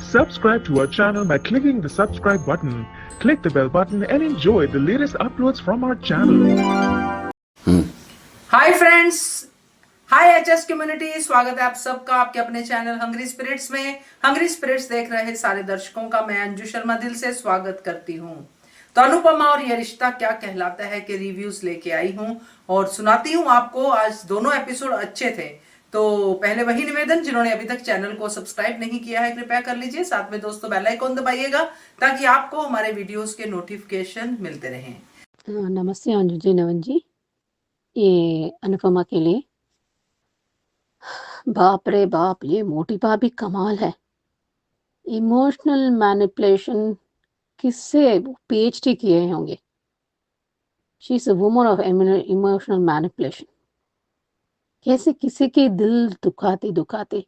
Subscribe to our channel by clicking the subscribe button. Click the bell button and enjoy the latest uploads from our channel. Hi friends, hi HS community, स्वागत है आप सबका आपके अपने channel hungry spirits में। Hungry spirits देख रहे सारे दर्शकों का मैं अंजू शर्मा दिल से स्वागत करती हूँ। तो अनुपमा और ये रिश्ता क्या कहलाता है के रिव्यूज लेके आई हूँ और सुनाती हूँ आपको। आज दोनों एपिसोड अच्छे थे। तो पहले वही निवेदन, जिन्होंने अभी तक चैनल को सब्सक्राइब नहीं किया है कृपया कर लीजिए, साथ में दोस्तों बेल आइकॉन दबाइएगा ताकि आपको हमारे वीडियोस के नोटिफिकेशन मिलते रहें। नमस्ते अंजू जी, नवन जी, ये अनुपमा के लिए। बाप रे बाप, ये मोटी भाभी कमाल है। इमोशनल मैनिपुलेशन किससे पीएचडी किए होंगे। She is a woman of emotional manipulation. कैसे किसी के दिल दुखाते दुखाते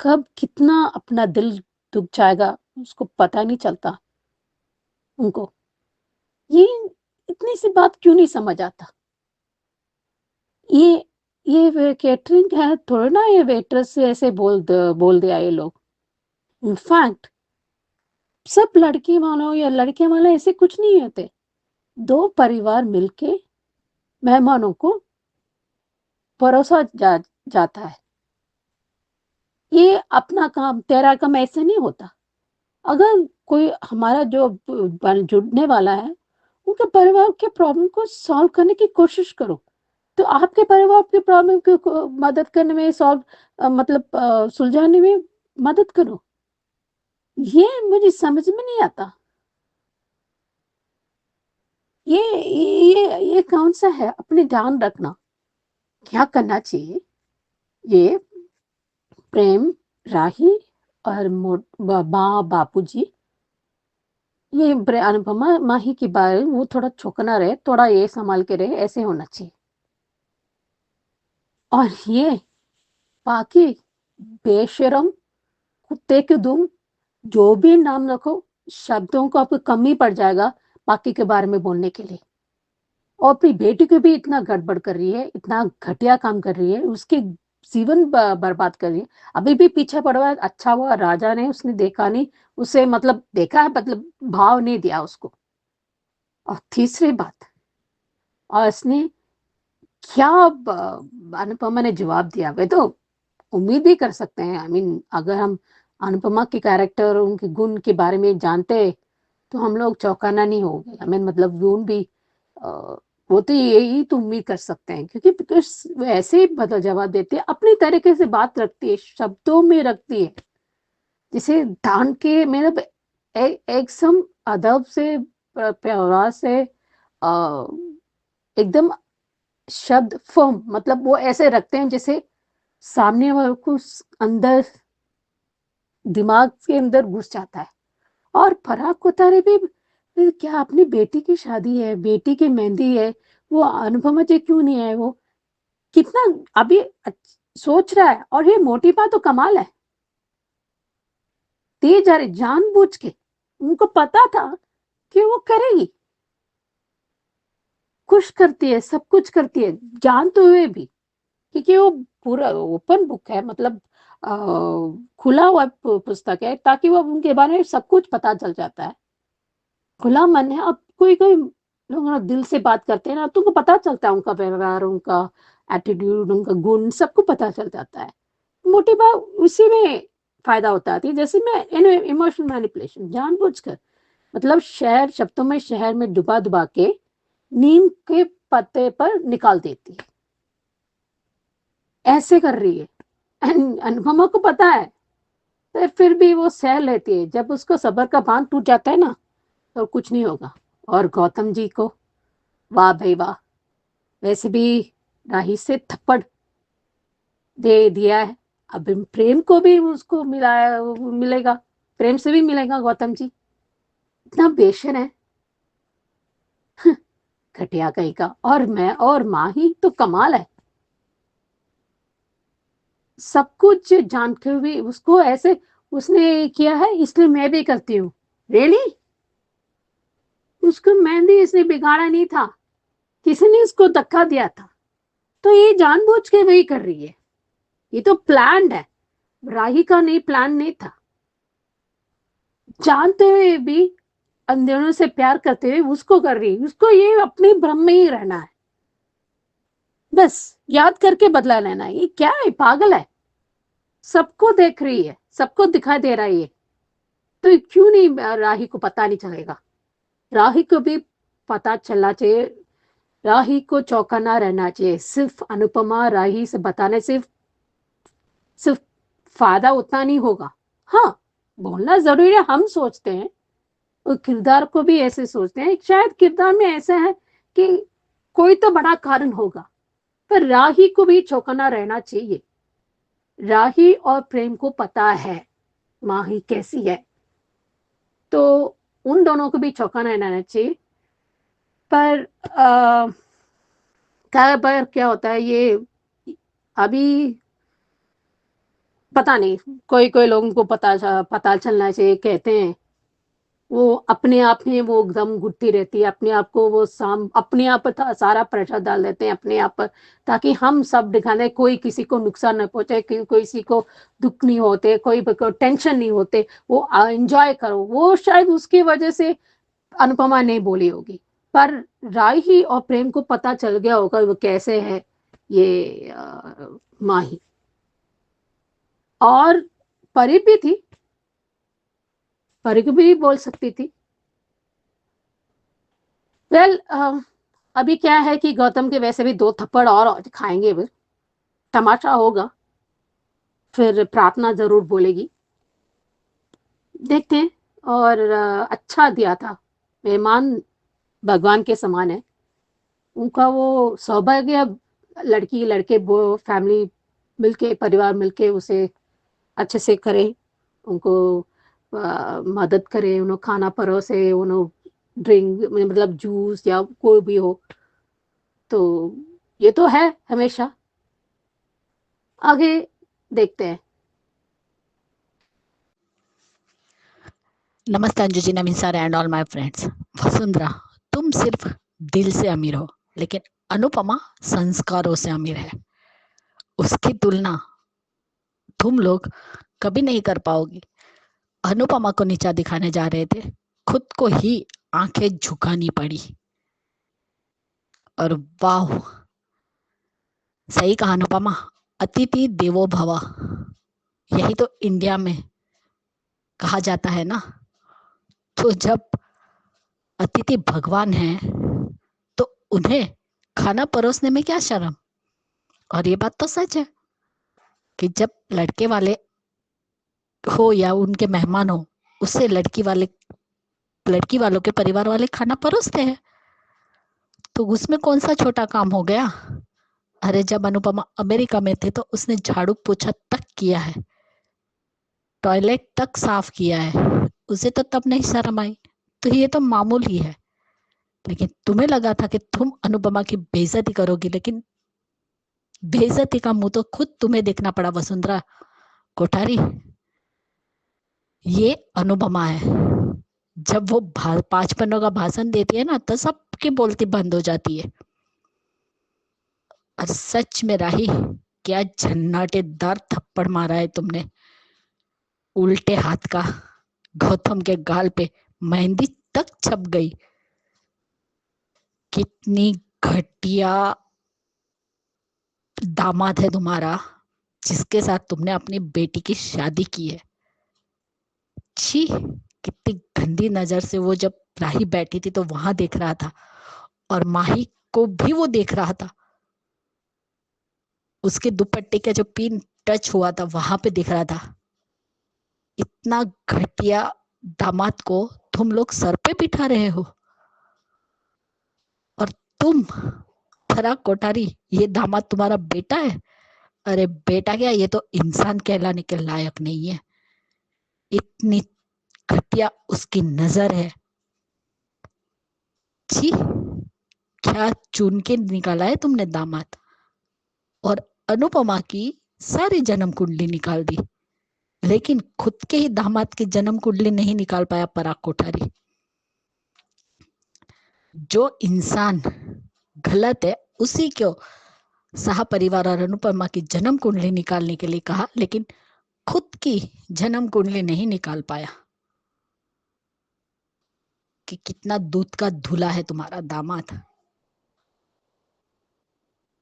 कब कितना अपना दिल दुख जाएगा उसको पता नहीं चलता उनको। ये इतनी सी बात क्यों नहीं समझ आता। ये कैटरिंग है थोड़ा ना, ये वेटर्स से ऐसे बोल दिया ये लोग। इनफैक्ट सब लड़की वालों या लड़के वाले ऐसे कुछ नहीं होते। दो परिवार मिलके मेहमानों को परोसा जाता है। ये अपना काम तेरा काम ऐसे नहीं होता। अगर कोई हमारा जो जुड़ने वाला है उनके परिवार के प्रॉब्लम को सॉल्व करने की कोशिश करो, तो आपके परिवार के प्रॉब्लम को मदद करने में सुलझाने में मदद करो। ये मुझे समझ में नहीं आता। ये कौन सा है। अपने ध्यान रखना क्या करना चाहिए। ये प्रेम, राही और बापूजी, ये अनुपमा माही की बारे वो थोड़ा चौकना रहे, थोड़ा ये संभाल के रहे, ऐसे होना चाहिए। और ये बाकी बेशरम कुत्ते के दुम जो भी नाम रखो, शब्दों को आपको कम ही पड़ जाएगा बाकी के बारे में बोलने के लिए। और अपनी बेटी को भी इतना गड़बड़ कर रही है, इतना घटिया काम कर रही है, उसकी जीवन बर्बाद कर रही है। अभी भी पीछे पड़ा हुआ है। अच्छा हुआ राजा ने उसने देखा नहीं, उसे देखा है, भाव नहीं दिया उसको। और तीसरी बात, और इसने क्या अनुपमा ने जवाब दिया, वे तो उम्मीद ही कर सकते हैं। आई मीन अगर हम अनुपमा के कैरेक्टर उनके गुण के बारे में जानते तो हम लोग चौंकाना नहीं होंगे। आई मीन गुण भी वो तो यही तो उम्मीद कर सकते हैं, क्योंकि बिकॉज वो ऐसे ही बदल जवाब देते हैं, अपनी तरीके से बात रखती है, शब्दों में रखती है, जिसे ढान के एक सम अदब से प्यार से एकदम शब्द फर्म, वो ऐसे रखते हैं जैसे सामने वाले को अंदर दिमाग के अंदर घुस जाता है। और फराक कोतारे भी क्या अपनी बेटी की शादी है, बेटी की मेहंदी है, वो अनुपमा जी क्यों नहीं है। वो कितना अभी सोच रहा है। और ये मोटी बात तो कमाल है, तेज आ रही जानबूझ के। उनको पता था कि वो करेगी, खुश करती है, सब कुछ करती है जानते हुए भी, क्योंकि वो पूरा ओपन बुक है, खुला हुआ पुस्तक है, ताकि वो उनके बारे में सब कुछ पता चल जाता है। खुला मन है। अब कोई कोई लोग ना दिल से बात करते हैं ना, तुमको पता चलता है उनका व्यवहार, उनका एटीट्यूड, उनका गुण सबको पता चल जाता है। मोटी बात उसी में फायदा होता है। जैसे मैं इमोशनल मैनिपुलेशन जानबूझकर शब्दों में शहर में डुबा डुबा के नीम के पत्ते पर निकाल देती है, ऐसे कर रही है। अनुपमा को पता है, तो फिर भी वो सह लेती है। जब उसको सब्र का बांध टूट जाता है ना, तो कुछ नहीं होगा। और गौतम जी को वाह भाई वाह, वैसे भी राही से थप्पड़ दे दिया है, अब प्रेम को भी उसको मिलेगा, प्रेम से भी मिलेगा। गौतम जी इतना बेशन है, घटिया कहीं का। और माँ ही तो कमाल है, सब कुछ जानते हुए उसको ऐसे उसने किया है, इसलिए मैं भी करती हूँ। रियली उसको मेहंदी इसने बिगाड़ा नहीं था, किसी ने उसको धक्का दिया था, तो ये जानबूझ के वही कर रही है। ये तो प्लान्ड है, राही का नहीं, प्लान नहीं था। जानते हुए भी, अंधेरों से प्यार करते हुए उसको कर रही है। उसको ये अपने भ्रम में ही रहना है, बस याद करके बदला लेना है। ये क्या है, पागल है। सबको देख रही है, सबको दिखाई दे रहा है ये, तो क्यों नहीं राही को पता नहीं चलेगा? राही को भी पता चलना चाहिए, राही को चौंकाना रहना चाहिए। सिर्फ अनुपमा राही से बताने सिर्फ सिर्फ फायदा उतना नहीं होगा। हाँ, बोलना जरूरी है, हम सोचते हैं, और किरदार को भी ऐसे सोचते हैं, शायद किरदार में ऐसा है कि कोई तो बड़ा कारण होगा, पर राही को भी चौंकाना रहना चाहिए। राही और प्रेम को पता है माही कैसी है, तो उन दोनों को भी चौंकाना रहना चाहिए। पर कई बार क्या होता है, ये अभी पता नहीं, कोई कोई लोगों को पता चलना चाहिए, कहते हैं वो अपने आप में वो एकदम घुटती रहती है, अपने आप को वो अपने आप पर सारा प्रेशर डाल देते हैं अपने आप पर, ताकि हम सब दिखाने, कोई किसी को नुकसान न पहुंचे, किसी को दुख नहीं होते, कोई को टेंशन नहीं होते, वो एंजॉय करो। वो शायद उसकी वजह से अनुपमा नहीं बोली होगी, पर राही और प्रेम को पता चल गया होगा वो कैसे है ये माही। और परी भी थी, परी को भी बोल सकती थी। वेल अभी क्या है कि गौतम के वैसे भी 2 थप्पड़ और खाएंगे, फिर तमाशा होगा, फिर प्रार्थना जरूर बोलेगी, देखते हैं। और अच्छा दिया था, मेहमान भगवान के समान है। उनका वो सौभाग्य, लड़की लड़के वो फैमिली मिलके, परिवार मिलके उसे अच्छे से करे, उनको मदद करे, उन्हें खाना परोसे, उन्हें ड्रिंक मतलब जूस या कोई भी हो, तो ये तो है हमेशा। आगे देखते हैं। नमस्ते Anju ji, Naveen sir and all my friends. Vasundhara, तुम सिर्फ दिल से अमीर हो, लेकिन अनुपमा संस्कारों से अमीर है। उसकी तुलना तुम लोग कभी नहीं कर पाओगी। अनुपमा को नीचा दिखाने जा रहे थे, खुद को ही आंखें झुकानी पड़ी। और वाह, सही कहा अनुपमा, अतिथि देवो भव, यही तो इंडिया में कहा जाता है ना। तो जब अतिथि भगवान है तो उन्हें खाना परोसने में क्या शर्म। और ये बात तो सच है कि जब लड़के वाले हो या उनके मेहमान हो, उससे लड़की वालों के परिवार वाले खाना परोसते हैं, तो उसमें कौन सा छोटा काम हो गया। अरे जब अनुपमा अमेरिका में थे तो उसने झाड़ू पोछा तक किया है, टॉयलेट तक साफ किया है, उसे तो तब नहीं शर्म आई। तो ये तो मामूल ही है। लेकिन तुम्हें लगा था कि तुम अनुपमा की बेइज्जती करोगी, लेकिन बेइज्जती का मुंह तो खुद तुम्हें देखना पड़ा वसुंधरा कोठारी। ये अनुपमा है, जब वो 5 पन्नों का भाषण देती है ना, तो सबकी बोलती बंद हो जाती है। और सच में राही, क्या झन्नाटेदार थप्पड़ मारा है तुमने, उल्टे हाथ का। गौतम के गाल पे मेहंदी तक छप गई। कितनी घटिया दामाद है तुम्हारा, जिसके साथ तुमने अपनी बेटी की शादी की है। छी, कितनी गंदी नजर से वो जब राही बैठी थी तो वहां देख रहा था, और माही को भी वो देख रहा था। उसके दुपट्टे का जो पिन टच हुआ था वहां पे दिख रहा था। इतना घटिया दामाद को तुम लोग सर पे बिठा रहे हो। और तुम फराक कोठारी, ये दामाद तुम्हारा बेटा है? अरे बेटा क्या, ये तो इंसान कहलाने के लायक नहीं है। इतनी घटिया उसकी नजर है। छी, क्या चुन के निकाला है तुमने दामाद। और अनुपमा की सारी जन्म कुंडली निकाल दी, लेकिन खुद के ही दामाद की जन्म कुंडली नहीं निकाल पाया पराग कोठारी। जो इंसान गलत है उसी को सह परिवार और अनुपमा की जन्म कुंडली निकालने के लिए कहा, लेकिन खुद की जन्म कुंडली नहीं निकाल पाया। कि कितना दूध का धुला है तुम्हारा दामाद।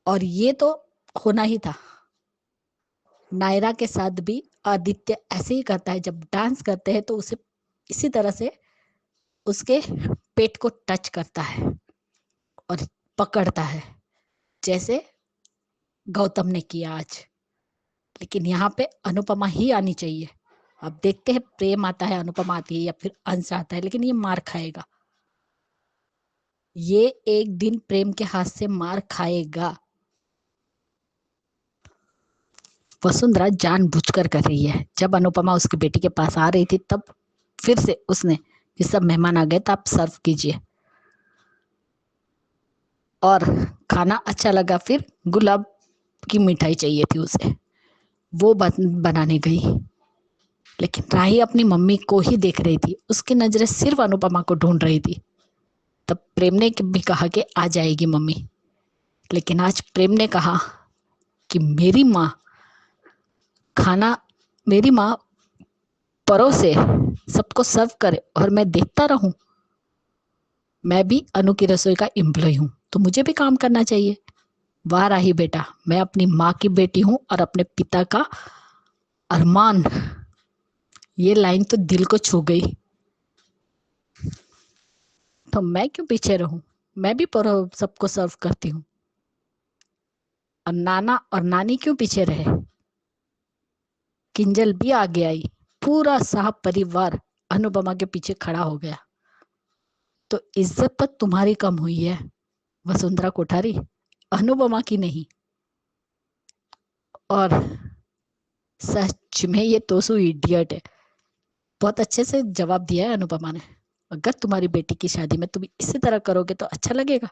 और ये तो होना ही था। नायरा के साथ भी आदित्य ऐसे ही करता है, जब डांस करते हैं तो उसे इसी तरह से उसके पेट को टच करता है और पकड़ता है, जैसे गौतम ने किया आज। लेकिन यहाँ पे अनुपमा ही आनी चाहिए। अब देखते हैं प्रेम आता है, अनुपमा आती है या फिर अंश आता है, लेकिन ये मार खाएगा। ये एक दिन प्रेम के हाथ से मार खाएगा। वसुंधरा जानबूझकर कर रही है। जब अनुपमा उसकी बेटी के पास आ रही थी तब फिर से उसने कि सब मेहमान आ गए तो आप सर्व कीजिए, और खाना अच्छा लगा। फिर गुलाब की मिठाई चाहिए थी उसे, वो बनाने गई। लेकिन राही अपनी मम्मी को ही देख रही थी, उसकी नजरें सिर्फ अनुपमा को ढूंढ रही थी। तब प्रेम ने भी कहा कि आ जाएगी मम्मी। लेकिन आज प्रेम ने कहा कि मेरी माँ परोसे, सबको सर्व करे और मैं देखता रहूं। मैं भी अनु की रसोई का एम्प्लॉय हूं, तो मुझे भी काम करना चाहिए। वाह राही बेटा, मैं अपनी माँ की बेटी हूं और अपने पिता का अरमान। ये लाइन तो दिल को छू गई। तो मैं क्यों पीछे रहूं, मैं भी सबको सर्व करती हूँ। और नाना और नानी क्यों पीछे रहे। किंजल भी आगे आई। पूरा साहब परिवार अनुपमा के पीछे खड़ा हो गया। तो इज्जत तो तुम्हारी कम हुई है वसुंधरा कोठारी, अनुपमा की नहीं। और सच में ये तोसू इडियट है। बहुत अच्छे से जवाब दिया है अनुपमा ने। अगर तुम्हारी बेटी की शादी में तुम इसी तरह करोगे तो अच्छा लगेगा।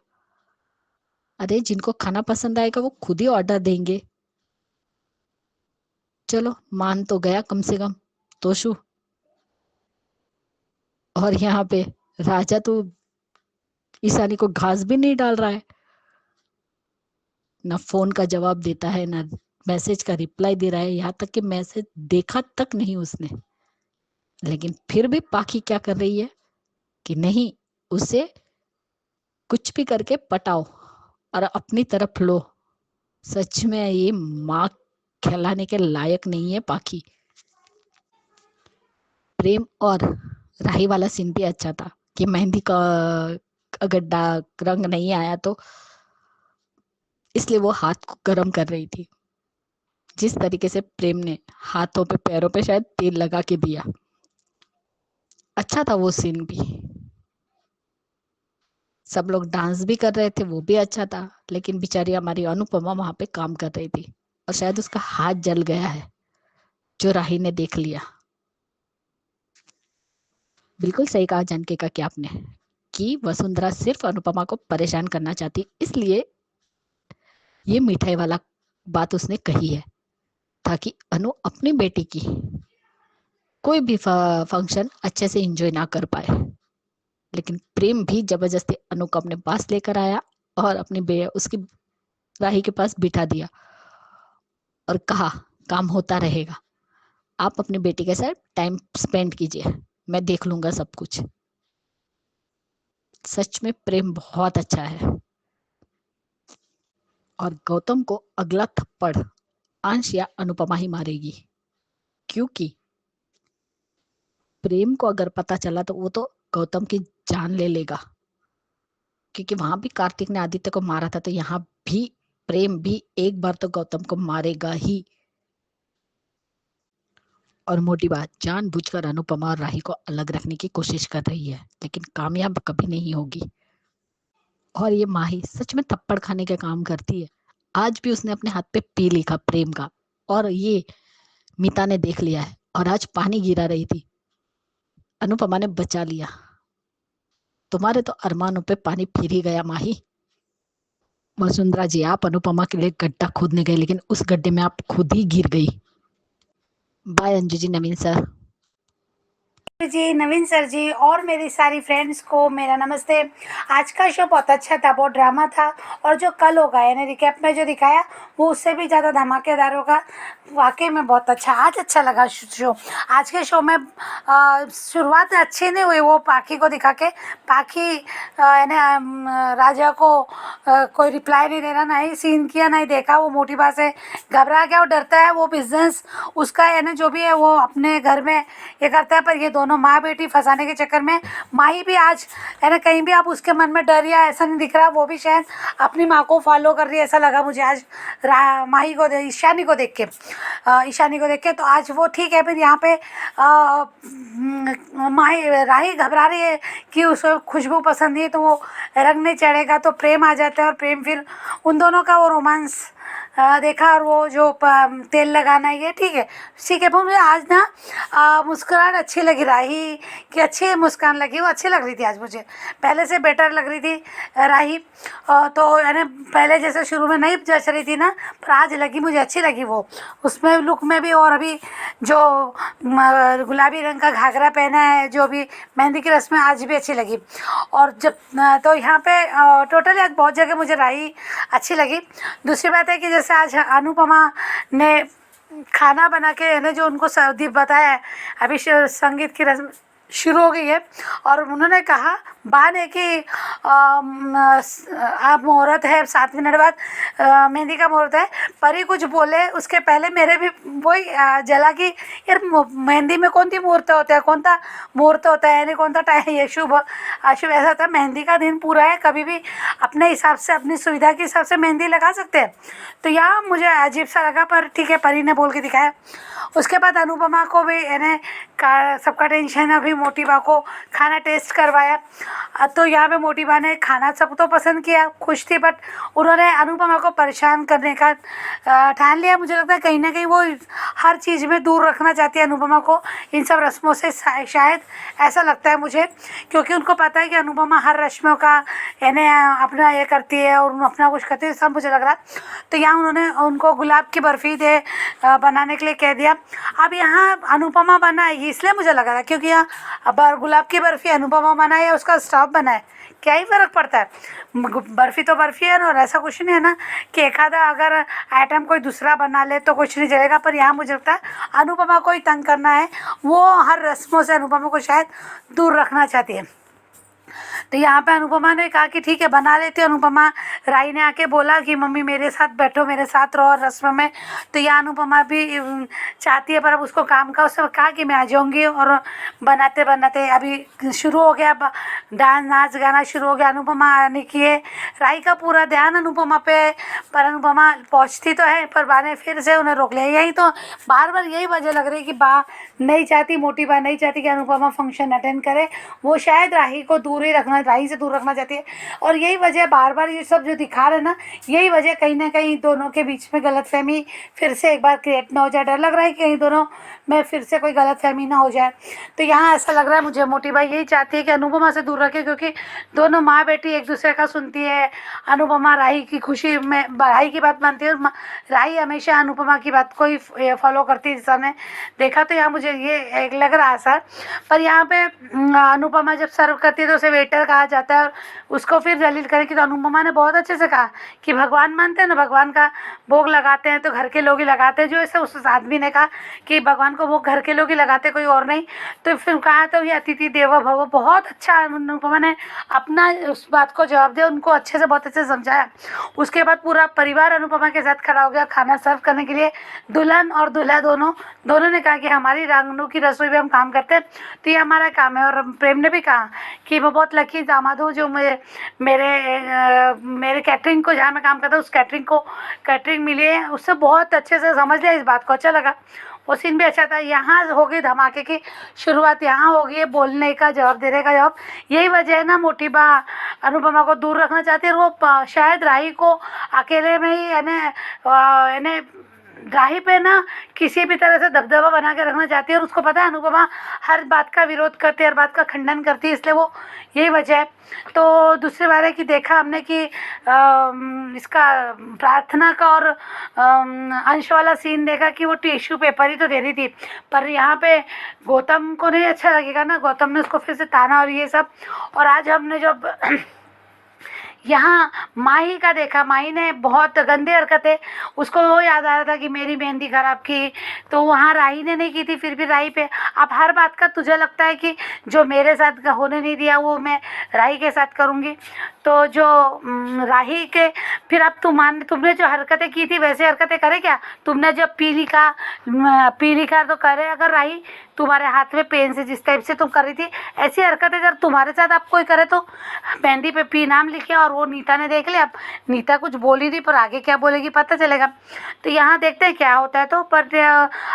अरे जिनको खाना पसंद आएगा वो खुद ही ऑर्डर देंगे। चलो मान तो गया कम से कम तोशु। और यहाँ पे राजा तो ईशानी को घास भी नहीं डाल रहा है, ना फोन का जवाब देता है, ना मैसेज का रिप्लाई दे रहा है। यहाँ तक कि मैसेज देखा तक नहीं उसने। लेकिन फिर भी पाखी क्या कर रही है कि नहीं, उसे कुछ भी करके पटाओ और अपनी तरफ लो। सच में ये माँ खिलाने के लायक नहीं है पाखी। प्रेम और राही वाला सीन भी अच्छा था कि मेहंदी का अगर रंग नहीं आया तो इसलिए वो हाथ को गर्म कर रही थी। जिस तरीके से प्रेम ने हाथों पे पैरों पे शायद तेल लगा के दिया, अच्छा था वो सीन भी। सब लोग डांस भी कर रहे थे, वो भी अच्छा था। लेकिन बेचारी हमारी अनुपमा वहां पे काम कर रही थी और शायद उसका हाथ जल गया है, जो राही ने देख लिया। बिल्कुल सही कहा जानकी का कि आपने कि वसुंधरा सिर्फ अनुपमा को परेशान करना चाहती, इसलिए ये मिठाई वाला बात उसने कही है, ताकि अनु अपनी बेटी की कोई भी फंक्शन अच्छे से एंजॉय ना कर पाए। लेकिन प्रेम भी जबरदस्ती अनु को अपने पास लेकर आया और अपनी उसकी राही के पास बिठा दिया और कहा काम होता रहेगा, आप अपनी बेटी के साथ टाइम स्पेंड कीजिए, मैं देख लूंगा सब कुछ। सच में प्रेम बहुत अच्छा है। और गौतम को अगला थप्पड़ अंश या अनुपमा ही मारेगी, क्योंकि प्रेम को अगर पता चला तो वो तो गौतम की जान ले लेगा। क्योंकि वहां भी कार्तिक ने आदित्य को मारा था, तो यहाँ भी प्रेम भी एक बार तो गौतम को मारेगा ही। और मोटी बात, जानबूझकर अनुपमा और राही को अलग रखने की कोशिश कर रही है, लेकिन कामयाब कभी नहीं होगी। और ये माही सच में थप्पड़ खाने का काम करती है। आज भी उसने अपने हाथ पे पी लिखा प्रेम का, और ये मीता ने देख लिया है और आज पानी गिरा रही थी, अनुपमा ने बचा लिया। तुम्हारे तो अरमानों पे पानी फिर ही गया माही। वसुंधरा जी, आप अनुपमा के लिए गड्ढा खोदने गए, लेकिन उस गड्ढे में आप खुद ही गिर गई। Bye Anju ji, Naveen sir. जी, नवीन सर जी और मेरी सारी फ्रेंड्स को मेरा नमस्ते। आज का शो बहुत अच्छा था, बहुत ड्रामा था और जो कल होगा यानी रिकैप में जो दिखाया वो उससे भी ज़्यादा धमाकेदार होगा। वाकई में बहुत अच्छा, आज अच्छा लगा शो। आज के शो में शुरुआत अच्छी नहीं हुई, वो पाखी को दिखा के पाखी यानी राजा को कोई रिप्लाई नहीं दे रहा, ना ही सीन किया, ना ही देखा। वो मोटी बात से घबरा गया और डरता है। वो बिजनेस उसका यानी जो भी है वो अपने घर में ये करता है, पर ये दोनों माँ बेटी फंसाने के चक्कर में माही भी आज है ना कहीं भी आप उसके मन में डर या ऐसा नहीं दिख रहा, वो भी शायद अपनी माँ को फॉलो कर रही है, ऐसा लगा मुझे आज माही को ईशानी को देख के तो आज वो ठीक है। फिर यहाँ पे माही राही घबरा रही है कि उसको खुशबू पसंद नहीं है, तो वो रंग नहीं चढ़ेगा तो प्रेम आ जाता है और प्रेम फिर उन दोनों का वो रोमांस देखा। और वो जो तेल लगाना ये ठीक है पर मुझे आज ना मुस्कुराहट अच्छी लगी, राही की अच्छी मुस्कान लगी, वो अच्छी लग रही थी आज मुझे, पहले से बेटर लग रही थी राही। तो यानी पहले जैसे शुरू में नहीं जच रही थी ना, पर आज लगी मुझे अच्छी लगी वो उसमें लुक में भी। और अभी जो गुलाबी रंग का घाघरा पहना है, जो भी मेहंदी की रस्म आज भी अच्छी लगी। और जब तो यहाँ पे टोटली आज बहुत जगह मुझे राही अच्छी लगी। दूसरी बात है कि जैसे आज अनुपमा ने खाना बना के है ना जो उनको सर्दी बताया है, अभी संगीत की रस्म शुरू हो गई है और उन्होंने कहा बा ने कि आप मुहूर्त है 7 मिनट बाद मेहंदी का मुहूर्त है। परी कुछ बोले उसके पहले मेरे भी वही जला कि यार मेहंदी में कौन सी मुहूर्त होता है, कौन सा मुहूर्त होता है, यानी कौन सा टाइम ये शुभ अशुभ ऐसा होता है। मेहंदी का दिन पूरा है, कभी भी अपने हिसाब से अपनी सुविधा के हिसाब से मेहंदी लगा सकते हैं। तो यहाँ मुझे अजीब सा लगा, पर ठीक है परी ने बोल के दिखाया। उसके बाद अनुपमा को भी यानी सबका टेंशन, अभी मोटी बा को खाना टेस्ट करवाया। तो यहाँ पे मोटी बा ने खाना सब तो पसंद किया, खुश थी, बट उन्होंने अनुपमा को परेशान करने का ठान लिया। मुझे लगता है कहीं ना कहीं वो हर चीज़ में दूर रखना चाहती है अनुपमा को, इन सब रस्मों से, शायद ऐसा लगता है मुझे, क्योंकि उनको पता है कि अनुपमा हर रस्मों का यानी अपना ये करती है और अपना कुछ करती है, सब मुझे लग रहा। तो यहाँ उन्होंने उनको गुलाब की बर्फ़ी बनाने के लिए कह दिया। अब यहाँ अनुपमा बनाएगी इसलिए मुझे लग रहा है, क्योंकि यहाँ गुलाब की बर्फ़ी अनुपमा बनाए या उसका स्टॉप बनाए, क्या ही फ़र्क पड़ता है। बर्फ़ी तो बर्फ़ी है ना, और ऐसा कुछ नहीं है ना कि एक आधा अगर आइटम कोई दूसरा बना ले तो कुछ नहीं चलेगा। पर यहाँ मुझे लगता है अनुपमा को ही तंग करना है, वो हर रस्मों से अनुपमा को शायद दूर रखना चाहती है। तो यहाँ पे अनुपमा ने कहा कि ठीक है बना लेती। अनुपमा राई ने आके बोला कि मम्मी मेरे साथ बैठो, मेरे साथ रहो रस्म में। तो यहाँ अनुपमा भी चाहती है, पर अब उसको काम का उसने कहा कि मैं आ जाऊँगी। और बनाते बनाते अभी शुरू हो गया, डांस नाच गाना शुरू हो गया। अनुपमा आने की है, राई का पूरा ध्यान अनुपमा पे, पर अनुपमा पहुँचती तो है पर बा ने फिर से उन्हें रोक लिया। यही तो बार बार यही वजह लग रही है कि बा नहीं चाहती, मोटी बा नहीं चाहती कि अनुपमा फंक्शन अटेंड करे, वो शायद राही को दूर ही रखना, राही से दूर रखना चाहती है। और यही वजह बार बार ये सब जो दिखा रहे ना, यही वजह कहीं ना कहीं दोनों के बीच में गलतफहमी फिर से एक बार क्रिएट ना हो जाए। डर लग रहा है कि कहीं दोनों में फिर से कोई गलतफहमी ना हो जाए। तो यहाँ ऐसा लग रहा है मुझे मोटी बाई यही चाहती है कि अनुपमा से दूर रखे, क्योंकि दोनों माँ बेटी एक दूसरे का सुनती है। अनुपमा राही की खुशी में राही की बात मानती है और राही हमेशा अनुपमा की बात को ही फॉलो करती है, जैसा हमने देखा। तो यहाँ मुझे ये एक लग रहा है सर। पर यहाँ पे अनुपमा जब सर्व करती है तो उसे वेटर कहा जाता है और उसको फिर जलील करें कि, तो अनुपमा ने बहुत अच्छे से कहा कि भगवान मानते हैं ना, भगवान का भोग लगाते हैं तो घर के लोग ही लगाते हैं। जो ऐसे उस आदमी ने कहा कि भगवान को भोग घर के लोग ही लगाते, कोई और नहीं। तो फिर कहा तो ये अतिथि देवो भव, बहुत अच्छा अनुपमा ने अपना उस बात को जवाब दिया, उनको अच्छे से बहुत अच्छे से समझाया। उसके बाद पूरा परिवार अनुपमा के साथ खड़ा हो गया खाना सर्व करने के लिए। दुल्हन और दूल्हा दोनों ने कहा कि हमारी रांगनों की रसोई में हम काम करते हैं, तो ये हमारा काम है। और प्रेम ने भी कहा कि वो बहुत लकी दामाद हो जो मेरे कैटरिंग को, जहाँ मैं काम करता हूँ उस कैटरिंग मिली है। उससे बहुत अच्छे से समझ लिया इस बात को, अच्छा लगा। वो सीन भी अच्छा था। यहाँ हो गई धमाके की शुरुआत, यहाँ हो गई है बोलने का जवाब, देने का जवाब। यही वजह है ना मोटी बा अनुपमा को दूर रखना चाहती है। वो शायद राही को अकेले में ही यानी राही पे ना किसी भी तरह से दबदबा बना के रखना चाहती है, और उसको पता है अनुपमा हर बात का विरोध करती है, हर बात का खंडन करती है, इसलिए वो यही वजह है। तो दूसरी बार है कि देखा हमने कि इसका प्रार्थना का और अंश वाला सीन देखा कि वो टिश्यू पेपर ही तो दे रही थी, पर यहाँ पे गौतम को नहीं अच्छा लगेगा ना, गौतम ने उसको फिर से ताना और ये सब। और आज हमने जब यहाँ माही का देखा, माही ने बहुत गंदी हरकतें, उसको वो याद आ रहा था कि मेरी मेहंदी खराब की, तो वहाँ राही ने नहीं की थी, फिर भी राही पे अब हर बात का तुझे लगता है कि जो मेरे साथ होने नहीं दिया वो मैं राही के साथ करूँगी। तो जो राही के फिर अब तुमने जो हरकतें की थी वैसे हरकतें करे क्या? तुमने जब पी लिखा तो करे अगर राही, तुम्हारे हाथ में पेन से जिस टाइप से तुम कर रही थी ऐसी हरकतें जब तुम्हारे साथ आप कोई करे तो मेहंदी पे पी नाम लिखे, और वो नीता ने देख लिया। अब नीता कुछ बोली थी पर आगे क्या बोलेगी पता चलेगा। तो यहाँ देखते हैं क्या होता है। तो पर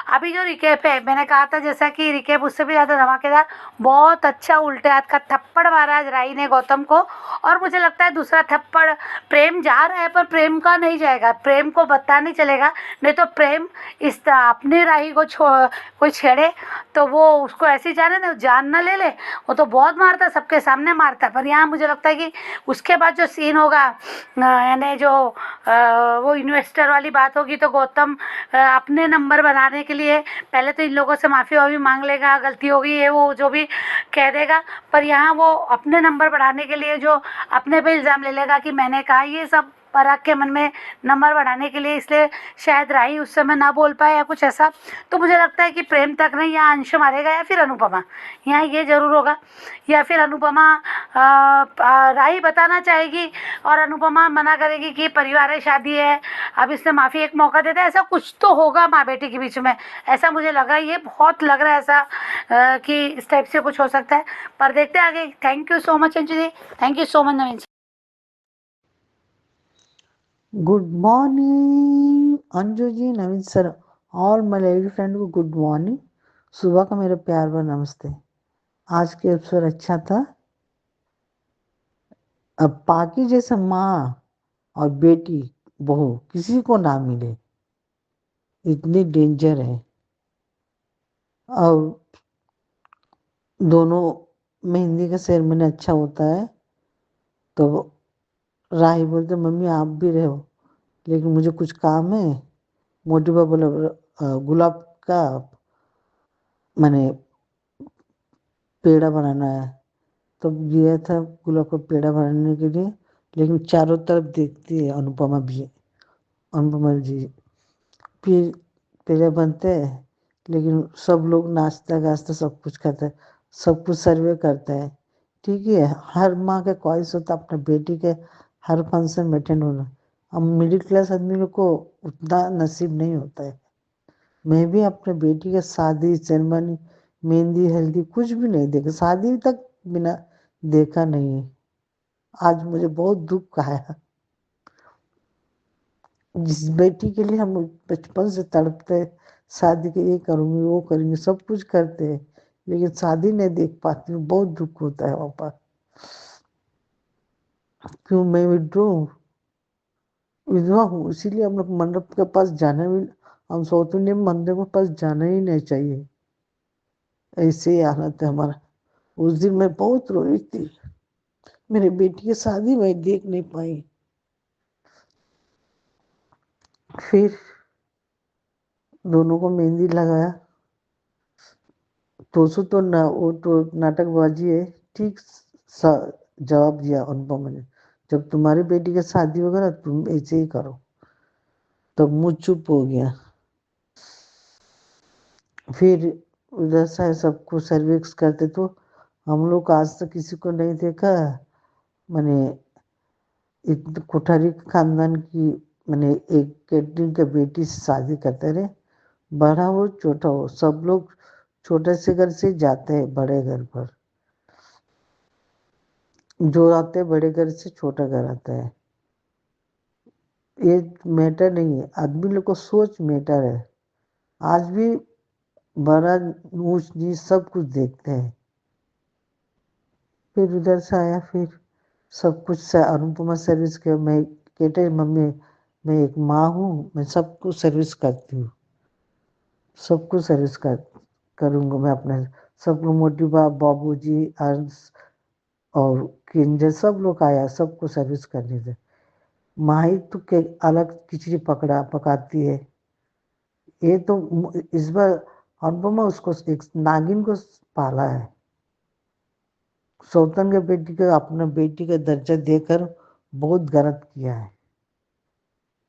अभी जो रिकेप है, मैंने कहा था जैसा कि रिकेप उससे भी ज़्यादा धमाकेदार, बहुत अच्छा उल्टे हाथ का थप्पड़ मारा आज राही ने गौतम को। और मुझे लगता है दूसरा थप्पड़ प्रेम जा रहा है, पर प्रेम का नहीं जाएगा, प्रेम को पता नहीं चलेगा। नहीं तो प्रेम इस अपनी राही को कोई छेड़े तो वो उसको ऐसी जाने ना, जान ना ले ले, वो तो बहुत मारता, सबके सामने मारता। पर यहाँ मुझे लगता है कि उसके बाद जो सीन होगा, यानी जो वो इन्वेस्टर वाली बात होगी, तो गौतम अपने नंबर बनाने के लिए पहले तो इन लोगों से माफ़ी वाफ़ी मांग लेगा, गलती होगी ये वो जो भी कह देगा, पर यहाँ वो अपने नंबर बढ़ाने के लिए जो अपने पे इल्ज़ाम ले लेगा कि मैंने कहा, ये सब पराग के मन में नंबर बढ़ाने के लिए, इसलिए शायद राही उस समय ना बोल पाए या कुछ ऐसा। तो मुझे लगता है कि प्रेम तक नहीं, यहाँ अंश मारेगा या फिर अनुपमा, यहाँ ये ज़रूर होगा। या फिर अनुपमा राही बताना चाहेगी और अनुपमा मना करेगी कि परिवार है, शादी है, अब इसने माफ़ी एक मौका देता है, ऐसा कुछ तो होगा माँ बेटी के बीच में, ऐसा मुझे लगा। ये बहुत लग रहा है ऐसा कि इस टाइप से कुछ हो सकता है, पर देखते हैं आगे। Thank you so much Anjali, thank you so much Naveen. Good morning Anju ji, Naveen sir और मलयाली फ्रेंड को गुड मॉर्निंग। सुबह का मेरा प्यार व नमस्ते। आज के अवसर अच्छा था। अब पाकी जैसे माँ और बेटी बहू किसी को ना मिले, इतनी डेंजर है। और दोनों मेहंदी का सेरेमनी अच्छा होता है तो राही बोलते मम्मी आप भी रहो, लेकिन मुझे कुछ काम है। मोटी बा बोला गुलाब का मैंने पेड़ा बनाना है, तो गया था गुलाब का पेड़ा बनाने के लिए। लेकिन चारों तरफ देखती है अनुपमा जी, फिर पेड़े बनते हैं, लेकिन सब लोग नाश्ता गाश्ता सब कुछ करते हैं, सब कुछ सर्वे करते हैं। ठीक है, हर माँ के ख्वाहिश होता है अपने बेटी के हर फंक्शन में अटेंड होना। अब मिडिल क्लास आदमी लोग को उतना नसीब नहीं होता है। मैं भी अपने बेटी के शादी सेरेमनी, मेहंदी हल्दी कुछ भी नहीं देखा, शादी तक बिना देखा नहीं है। आज मुझे बहुत दुख आया। जिस बेटी के लिए हम बचपन से तड़पते, शादी के ये करूँगी वो करूँगी सब कुछ करते हैं, लेकिन शादी नहीं देख पाती हूँ, बहुत दुख होता है पापा। क्यों मैं विधवा हूँ, इसीलिए हम लोग मंडप के पास जाना भी, हम साउथ इंडियन मंदिर के पास जाना ही नहीं चाहिए। ऐसे ही हालत है हमारा। उस दिन मैं बहुत रोई थी, मेरे बेटी की शादी मैं देख नहीं पाई। फिर दोनों को मेहंदी लगाया, तो वो तो नाटकबाजी है। ठीक जवाब दिया अनुपमा ने, जब तुम्हारी बेटी की शादी होगा ना तुम ऐसे ही करो। तब मुँह चुप हो गया। फिर उधर से सबको सर्विस करते, तो हम लोग आज तक किसी को नहीं देखा मैंने इतने कोठारी खानदान की, मैंने एक कैटरिंग के बेटी से शादी करते रहे। बड़ा हो छोटा हो सब लोग छोटे से घर से जाते हैं बड़े घर पर, जो आते हैं बड़े घर से छोटा घर आता है। ये मैटर नहीं है, आदमी लोग को सोच मैटर है। आज भी बड़ा ऊंच नीच सब कुछ देखते हैं। फिर उधर से आया, फिर सब कुछ से अनुपमा सर्विस के मैं केटर मम्मी मैं एक माँ हूँ, मैं सबको सर्विस करती हूँ, सबको सर्विस करूँगा मैं अपने, सबको मोटिवा, बाबूजी, अर्ज और किंजल सब लोग आया, सबको सर्विस करने दे। माही तो के अलग खिचड़ी पकाती है। ये तो इस बार अनुपमा उसको एक नागिन को पाला है। सौतन के बेटी को अपने बेटी का दर्जा देकर बहुत गलत किया है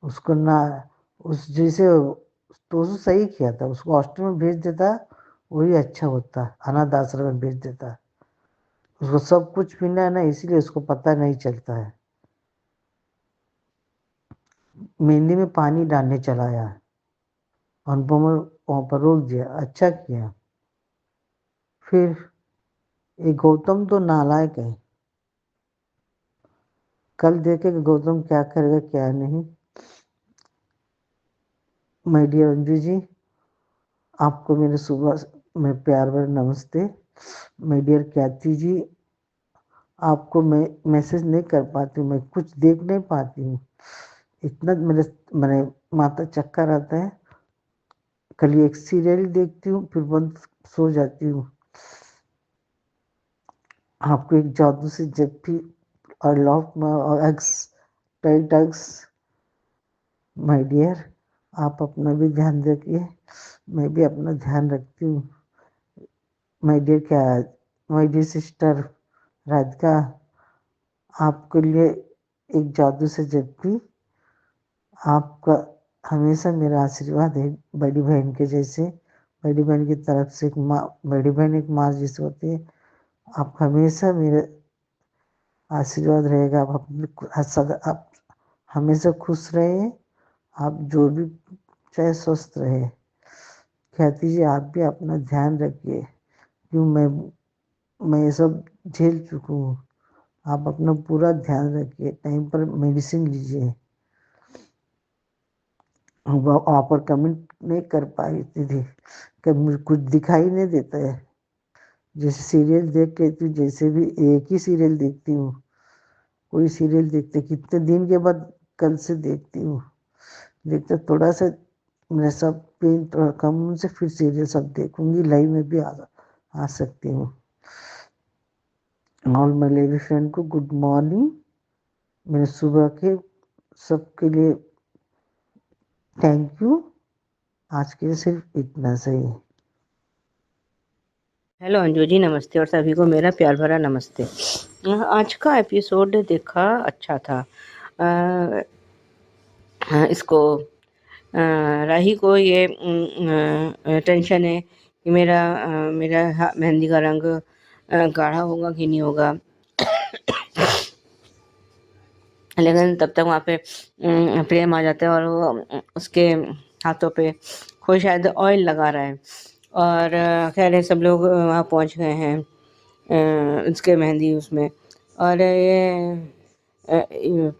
उसको ना। उस जैसे तो उसने सही किया था, उसको हॉस्टल में भेज देता वही अच्छा होता, अनाथ आश्रम में भेज देता। उसको सब कुछ मिला है ना, इसीलिए उसको पता नहीं चलता है। मेहंदी में पानी डालने चलाया, अनुपमा वहां पर रोक दिया, अच्छा किया। फिर ये गौतम तो नालायक है, कल देखेगा गौतम क्या करेगा क्या नहीं। माय डियर अंजू जी, आपको मेरे सुबह में प्यार भरा नमस्ते। माय डियर ख्याति जी, आपको मैं मैसेज नहीं कर पाती हूँ, मैं कुछ देख नहीं पाती हूँ, इतना मेरे माथा चक्कर आता है। कल एक सीरियल देखती हूँ फिर बंद सो जाती हूँ। आपको एक जादू से जब भी और लव एक्स टाइटक्स, माय डियर, आप अपना भी ध्यान रखिए, मैं भी अपना ध्यान रखती हूँ। माय डियर सिस्टर राधिका, आपके लिए एक जादू से जब भी, आपका हमेशा मेरा आशीर्वाद है, बड़ी बहन के जैसे, बड़ी बहन की तरफ से एक माँ, बड़ी बहन एक माँ जैसे होती है। आप हमेशा मेरे आशीर्वाद रहेगा, आप अपने सदा आप हमेशा खुश रहे, आप जो भी चाहे स्वस्थ रहे। ख्याति जी आप भी अपना ध्यान रखिए, क्यों मैं ये सब झेल चुका हूँ। आप अपना पूरा ध्यान रखिए, टाइम पर मेडिसिन लीजिए। वहाँ पर कमेंट नहीं कर पाई थी, कभी मुझे कुछ दिखाई नहीं देता है। जैसे सीरियल देख के तू, जैसे भी एक ही सीरियल देखती हूँ, कोई सीरियल देखते कितने दिन के बाद कल से देखती हूँ, देखते थोड़ा सा मेरा सब पेन थोड़ा कम से फिर सीरियल सब देखूंगी, लाइव में भी आ सकती हूँ। ऑल माय लेडी फ्रेंड को गुड मॉर्निंग, मेरे सुबह के सबके लिए थैंक यू। आज के लिए सिर्फ इतना सही है। हेलो अंजू जी, नमस्ते, और सभी को मेरा प्यार भरा नमस्ते। आज का एपिसोड देखा, अच्छा था। इसको राही को ये टेंशन है कि मेरा मेहंदी का रंग गाढ़ा होगा कि नहीं होगा। लेकिन तब तक वहाँ पे प्रेम आ जाता है और वो उसके हाथों पे कोई शायद ऑयल लगा रहा है, और खैर ये सब लोग वहाँ पहुँच गए हैं उसके मेहंदी उसमें। और ये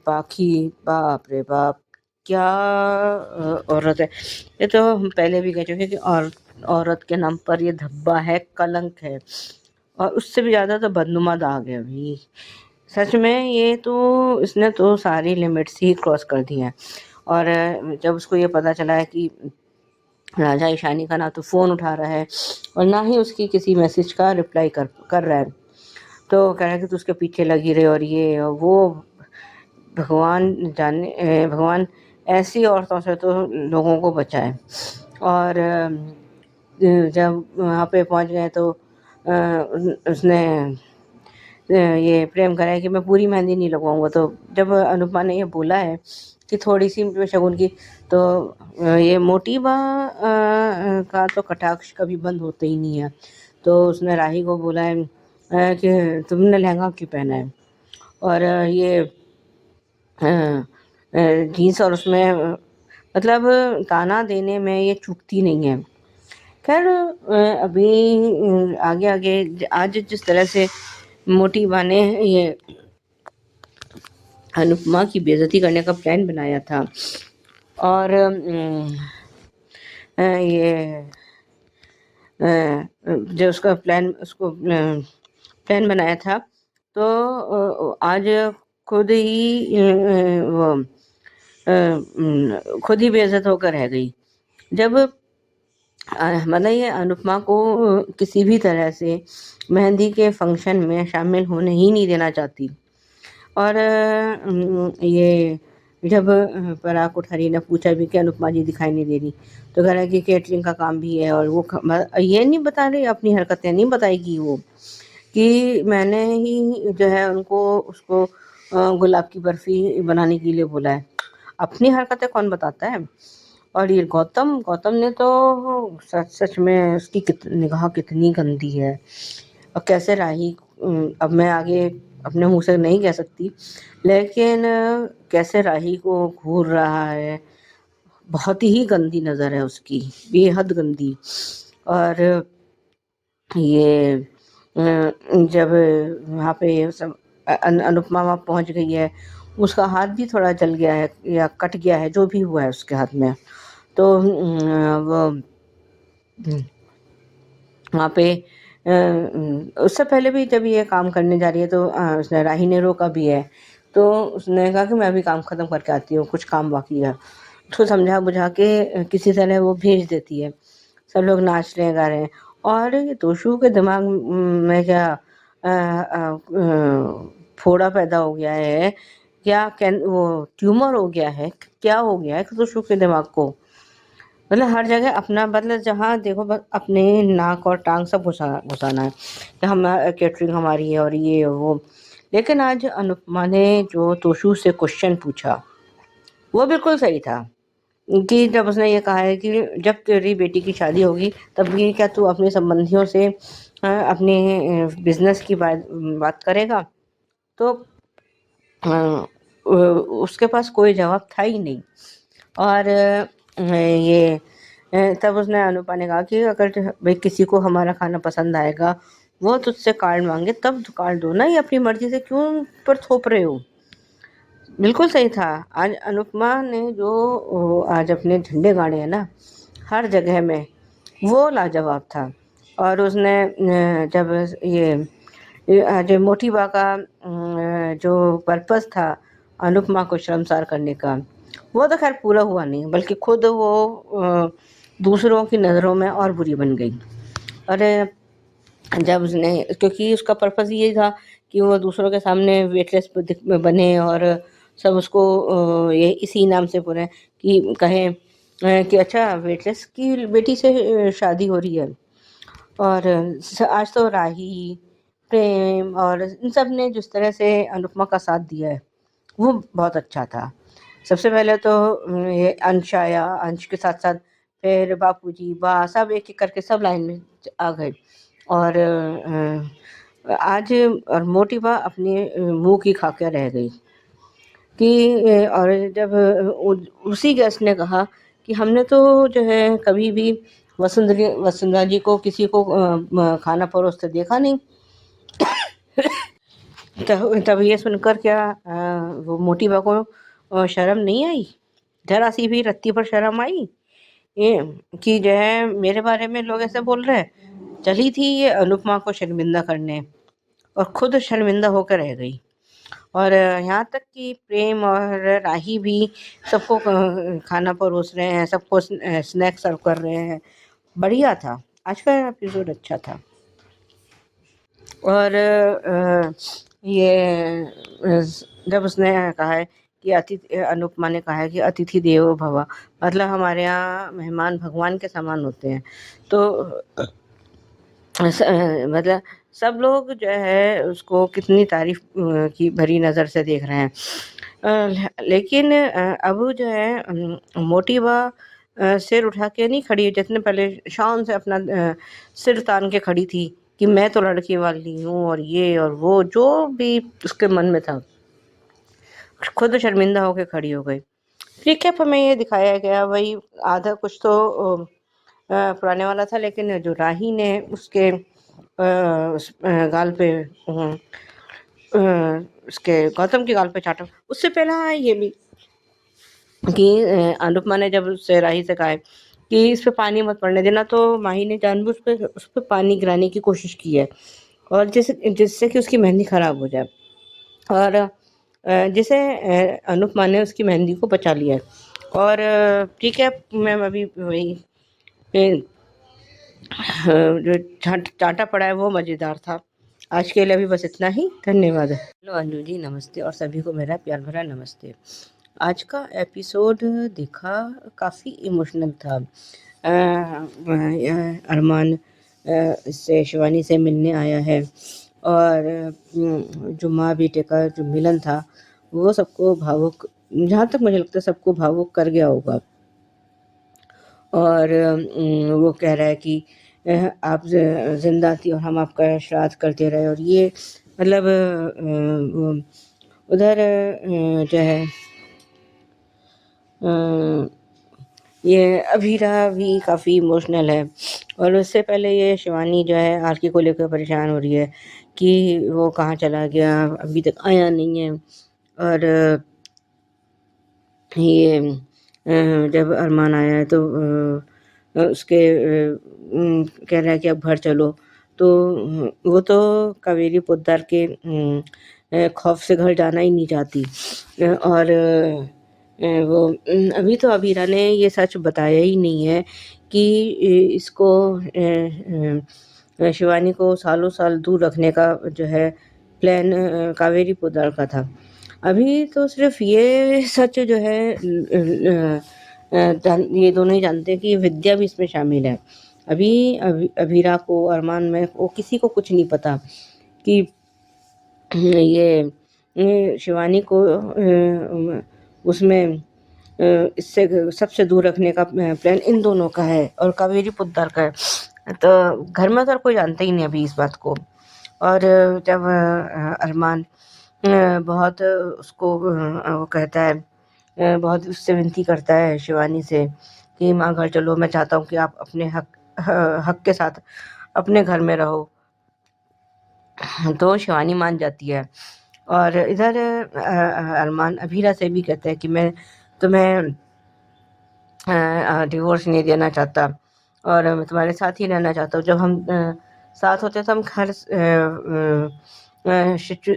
पाखी, बाप रे बाप, क्या औरत है ये। तो हम पहले भी कह चुके हैं कि औरत के नाम पर ये धब्बा है, कलंक है, और उससे भी ज़्यादा तो बदनुमा दाग है भाई। सच में ये तो, इसने तो सारी लिमिट्स ही क्रॉस कर दी हैं। और जब उसको ये पता चला है कि राजा ईशानी का ना तो फ़ोन उठा रहा है और ना ही उसकी किसी मैसेज का रिप्लाई कर रहा है, तो कह रहा है कि तू उसके पीछे लगी रहे और ये और वो। भगवान जाने, भगवान ऐसी औरतों से तो लोगों को बचाए। और जब वहाँ पे पहुँच गए तो उसने ये प्रेम करा है कि मैं पूरी मेहंदी नहीं लगवाऊंगा। तो जब अनुपमा ने ये बोला है कि थोड़ी सी शगुन की, तो ये मोटी बा का तो कटाक्ष कभी बंद होते ही नहीं है। तो उसने राही को बोला है कि तुमने लहंगा क्यों पहना है, और ये जीन्स, और उसमें मतलब ताना देने में ये चूकती नहीं है। खैर अभी आगे आगे आज जिस तरह से मोटी बा ने ये अनुपमा की बेइज्जती करने का प्लान बनाया था, और ये जो उसका प्लान, उसको प्लान बनाया था, तो आज खुद ही वो खुद ही बेइज्जत होकर रह गई। जब मतलब ये अनुपमा को किसी भी तरह से मेहंदी के फंक्शन में शामिल होने ही नहीं देना चाहती। और ये जब पराग कोठारी ने पूछा भी कि अनुपमा जी दिखाई नहीं दे रही, तो कह रहा है कि कैटरिंग का काम भी है, और वो ये नहीं बता रही, अपनी हरकतें नहीं बताएगी वो, कि मैंने ही जो है उनको उसको गुलाब की बर्फी बनाने के लिए बोला है। अपनी हरकतें कौन बताता है। और ये गौतम ने तो सच सच में उसकी निगाह कितनी गंदी है। और कैसे राही, अब मैं आगे अपने मुंह से नहीं कह सकती, लेकिन कैसे राही को घूर रहा है, बहुत ही गंदी नज़र है उसकी, बेहद गंदी। और ये जब वहाँ पे सब अनुपमा वहाँ पहुँच गई है, उसका हाथ भी थोड़ा जल गया है या कट गया है, जो भी हुआ है उसके हाथ में, तो वो वहाँ पे उससे पहले भी जब ये काम करने जा रही है, तो उसने राही ने रोका भी है। तो उसने कहा कि मैं अभी काम ख़त्म करके आती हूँ, कुछ काम बाकी है। उसको समझा बुझा के किसी तरह वो भेज देती है। सब लोग नाच रहे हैं, गा रहे हैं, और ये तोशु के दिमाग में क्या फोड़ा पैदा हो गया है, क्या वो ट्यूमर हो गया है, क्या हो गया है तोशु के दिमाग को। मतलब हर जगह अपना, मतलब जहाँ देखो बस अपने नाक और टांग सब घुसाना है कि हम कैटरिंग हमारी है और ये और वो। लेकिन आज अनुपमा ने जो तोशु से क्वेश्चन पूछा वो बिल्कुल सही था, कि जब उसने ये कहा है कि जब तेरी बेटी की शादी होगी तब भी क्या तू अपने संबंधियों से अपने बिजनेस की बात करेगा। तो उसके पास कोई जवाब था ही नहीं। और ये तब उसने अनुपा ने कहा कि अगर भाई किसी को हमारा खाना पसंद आएगा, वो तुझसे कार्ड मांगे तब कार्ड दो ना, ये अपनी मर्जी से क्यों पर थोप रहे हो। बिल्कुल सही था। आज अनुपमा ने जो आज अपने झंडे गाड़े हैं ना हर जगह में, वो लाजवाब था। और उसने जब ये आज मोटीबा का जो पर्पस था अनुपमा को शर्मसार करने का, वो तो खैर पूरा हुआ नहीं, बल्कि खुद वो दूसरों की नज़रों में और बुरी बन गई। और जब उसने, क्योंकि उसका पर्पस ये था कि वो दूसरों के सामने वेटलेस बने और सब उसको ये इसी नाम से पूरे कि कहें कि अच्छा वेटलेस की बेटी से शादी हो रही है। और आज तो राही, प्रेम और इन सब ने जिस तरह से अनुपमा का साथ दिया है वो बहुत अच्छा था। सबसे पहले तो ये अंश आया, अंश के साथ साथ फिर बापूजी, बा, सब एक एक करके सब लाइन में आ गए। और आज और मोटी बा अपने मुंह की खा के रह गई कि और जब उसी गेस्ट ने कहा कि हमने तो जो है कभी भी वसुंधरा जी को किसी को खाना परोसते देखा नहीं। तब ये सुनकर क्या वो मोटी बा को शर्म नहीं आई, जरा सी भी रत्ती पर शर्म आई ये कि जो है मेरे बारे में लोग ऐसे बोल रहे हैं। चली थी ये अनुपमा को शर्मिंदा करने और खुद शर्मिंदा होकर रह गई। और यहाँ तक कि प्रेम और राही भी सबको खाना परोस रहे हैं, सबको स्नैक्स सर्व कर रहे हैं। बढ़िया था, आज का एपिसोड अच्छा था। और ये जब उसने कहा है कि अनुपमा ने कहा है कि अतिथि देवो भव, मतलब हमारे यहाँ मेहमान भगवान के समान होते हैं। तो मतलब सब लोग जो है उसको कितनी तारीफ की भरी नज़र से देख रहे हैं। लेकिन अब जो है मोटी बा सिर उठा के नहीं खड़ी, जितने पहले शान से अपना सिर तान के खड़ी थी कि मैं तो लड़की वाली हूँ और ये और वो, जो भी उसके मन में था, खुद शर्मिंदा होकर खड़ी हो गई। रिकैप में ये दिखाया गया, वही आधा कुछ तो पुराने वाला था, लेकिन जो राही ने उसके उस गाल पे उसके गौतम के गाल पे चाटा, उससे पहला ये भी कि अनुपमा ने जब उससे राही से कहा कि इस पे पानी मत पड़ने देना, तो माही ने जानबूझ पे उस पर पानी गिराने की कोशिश की है और जिससे कि उसकी मेहंदी खराब हो जाए। और जिसे अनुपमा ने उसकी मेहंदी को बचा लिया है। और ठीक है, मैम अभी वही जो चांटा पड़ा है वो मज़ेदार था। आज के लिए अभी बस इतना ही, धन्यवाद। हेलो अंजू जी, नमस्ते, और सभी को मेरा प्यार भरा नमस्ते। आज का एपिसोड देखा, काफ़ी इमोशनल था। अरमान इससे शिवानी से मिलने आया है, और जो माँ बेटे का जो मिलन था वो सबको भावुक, जहाँ तक मुझे लगता है सबको भावुक कर गया होगा। और वो कह रहा है कि आप जिंदा थी और हम आपका श्राद्ध करते रहे, और ये मतलब उधर जो है ये अभीरा भी काफ़ी इमोशनल है। और उससे पहले ये शिवानी जो है आरके को लेकर परेशान हो रही है कि वो कहाँ चला गया, अभी तक आया नहीं है। और ये जब अरमान आया है तो उसके कह रहा है कि अब घर चलो, तो वो तो कावेरी पोद्दार के खौफ से घर जाना ही नहीं चाहती। और वो अभी तो अबीरा ने ये सच बताया ही नहीं है कि इसको शिवानी को सालों साल दूर रखने का जो है प्लान कावेरी पोद्दार का था। अभी तो सिर्फ ये सच जो है ये दोनों ही जानते हैं कि विद्या भी इसमें शामिल है। अभीरा को, अरमान में, वो किसी को कुछ नहीं पता कि ये शिवानी को उसमें इससे सबसे दूर रखने का प्लान इन दोनों का है और कावेरी पोद्दार का है। तो घर में तो कोई जानता ही नहीं अभी इस बात को। और जब अरमान बहुत उसको वो कहता है, बहुत उससे विनती करता है शिवानी से कि माँ घर चलो, मैं चाहता हूँ कि आप अपने हक के साथ अपने घर में रहो, तो शिवानी मान जाती है। और इधर अरमान अभीरा से भी कहता है कि मैं तुम्हें डिवोर्स नहीं देना चाहता और मैं तुम्हारे साथ ही रहना चाहता हूँ। जब हम साथ होते हैं तो हम हर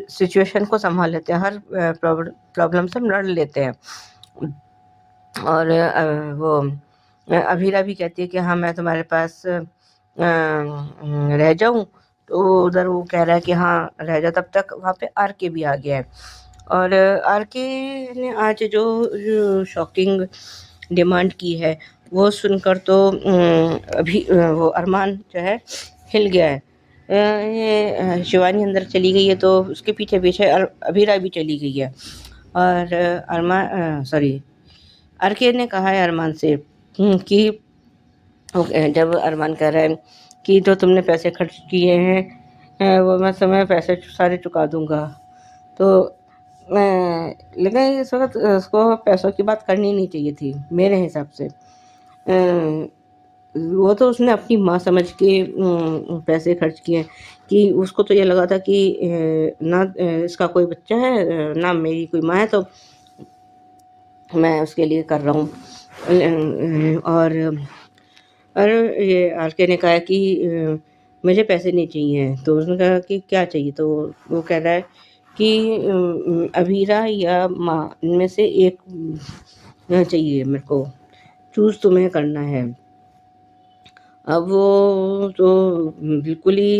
सिचुएशन को संभाल लेते हैं, हर प्रॉब्लम से हम लड़ लेते हैं। और वो अभीरा भी कहती है कि हाँ मैं तुम्हारे पास रह जाऊँ, तो उधर वो कह रहा है कि हाँ रह जा। तब तक वहाँ पे आरके भी आ गया है। और आरके ने आज जो शॉकिंग डिमांड की है वो सुनकर तो अभी वो अरमान जो है हिल गया है। ये शिवानी अंदर चली गई है तो उसके पीछे पीछे अभीरा भी चली गई है। और आरके ने कहा है अरमान से कि जब अरमान कह रहा है कि जो तुमने पैसे खर्च किए हैं वो मैं तुम्हें पैसे सारे चुका दूंगा, तो लेकिन इस वक्त उसको पैसों की बात करनी नहीं चाहिए थी मेरे हिसाब से। वो तो उसने अपनी माँ समझ के पैसे खर्च किए कि उसको तो ये लगा था कि ना इसका कोई बच्चा है ना मेरी कोई माँ है, तो मैं उसके लिए कर रहा हूँ। और ये आरके ने कहा कि मुझे पैसे नहीं चाहिए, तो उसने कहा कि क्या चाहिए, तो वो कह रहा है कि अभीरा या माँ इनमें से एक चाहिए, मेरे को चूज़ तुम्हें करना है। अब वो तो बिल्कुल ही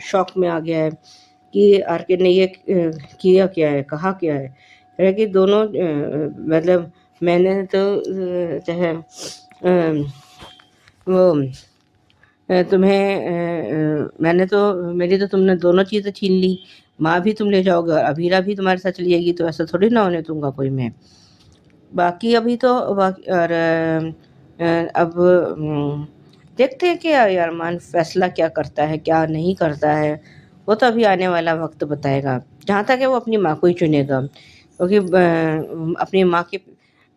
शॉक में आ गया है कि आरके ने ये किया क्या है, कहा क्या है। कह कि दोनों मतलब मैंने तो चाहे वो तुम्हें मैंने तो मेरी तो तुमने दोनों चीज़ें छीन ली, माँ भी तुम ले जाओगे और अभीरा भी तुम्हारे साथ चली जाएगी, तो ऐसा थोड़ी ना होने दूंगा कोई मैं। बाकी अभी तो बाकी और अब देखते हैं कि अरमान फैसला क्या करता है क्या नहीं करता है, वो तो अभी आने वाला वक्त बताएगा। जहाँ तक है वो अपनी माँ को ही चुनेगा, क्योंकि अपनी माँ के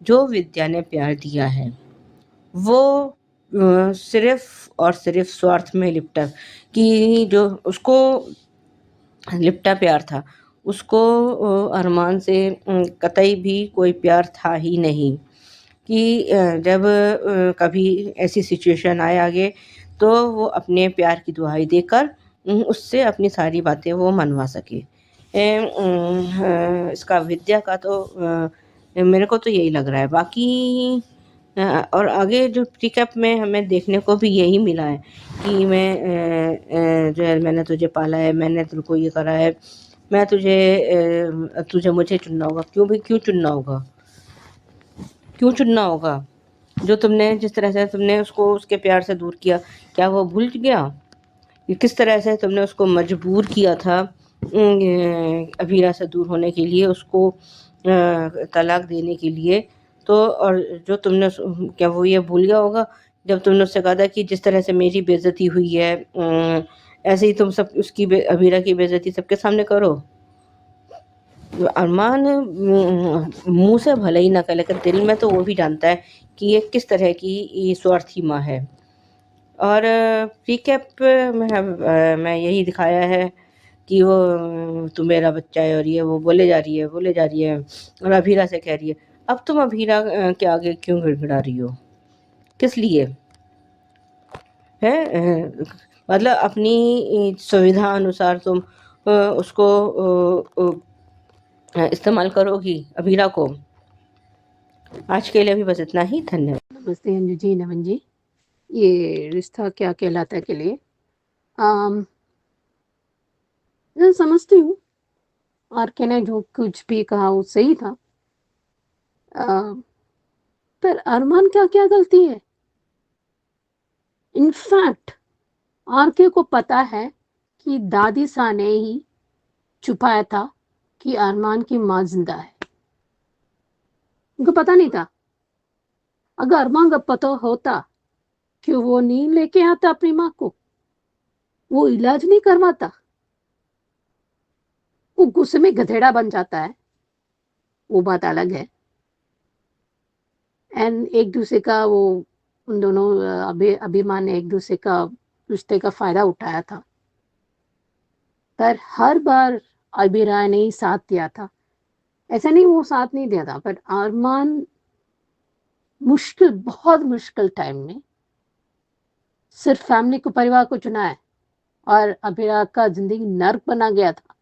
जो विद्या ने प्यार दिया है वो सिर्फ और सिर्फ स्वार्थ में लिपटा, कि जो उसको लिपटा प्यार था उसको अरमान से कतई भी कोई प्यार था ही नहीं। कि जब कभी ऐसी सिचुएशन आए आगे तो वो अपने प्यार की दुहाई देकर उससे अपनी सारी बातें वो मनवा सके। इसका विद्या का तो मेरे को तो यही लग रहा है। बाकी और आगे जो रिकैप में हमें देखने को भी यही मिला है कि जो है मैंने तुझे पाला है, मैंने तेरे को ये करा है, मैं तुझे मुझे चुनना होगा। क्यों चुनना होगा? क्यों चुनना होगा? जो तुमने जिस तरह से तुमने उसको उसके प्यार से दूर किया, क्या वो भूल गया? किस तरह से तुमने उसको मजबूर किया था अभीरा से दूर होने के लिए, उसको तलाक देने के लिए। तो और जो तुमने क्या वो ये भूल गया होगा जब तुमने उससे कहा था कि जिस तरह से मेरी बेइज्जती हुई है ऐसे ही तुम सब अभीरा की बेइज्जती सबके सामने करो। अरमान मुंह से भले ही ना करे, लेकिन दिल में तो वो भी जानता है कि ये किस तरह की स्वार्थी माँ है। और रिकैप में मैं यही दिखाया है कि वो तू मेरा बच्चा है और ये वो बोले जा रही है और अभीरा से कह रही है अब तुम अभीरा के आगे क्यों गिड़गिड़ा रही हो, किस लिए है? मतलब अपनी सुविधा अनुसार तुम उसको इस्तेमाल करोगी अभीरा को। आज के लिए भी बस इतना ही। धन्यवाद। नमस्ते अंजू जी, नमन जी। ये रिश्ता क्या कहलाता है के लिए मैं समझती हूँ आरके ने जो कुछ भी कहा वो सही था। पर अरमान क्या क्या गलती है? इनफैक्ट आरके को पता है कि दादी सा ने ही छुपाया था कि अरमान की माँ जिंदा है। उनको पता नहीं था। अगर अरमान को पता होता कि वो नहीं लेके आता अपनी माँ को, वो इलाज नहीं करवाता, वो गुस्से में गधेड़ा बन जाता है, वो बात अलग है। एंड एक दूसरे का वो उन दोनों अभिमान ने एक दूसरे का रिश्ते का फायदा उठाया था, पर हर बार अभिरा ने ही साथ दिया था। ऐसा नहीं वो साथ नहीं दिया था, पर अरमान बहुत मुश्किल टाइम में सिर्फ फैमिली को, परिवार को चुना है और अभिरा का जिंदगी नर्क बना गया था।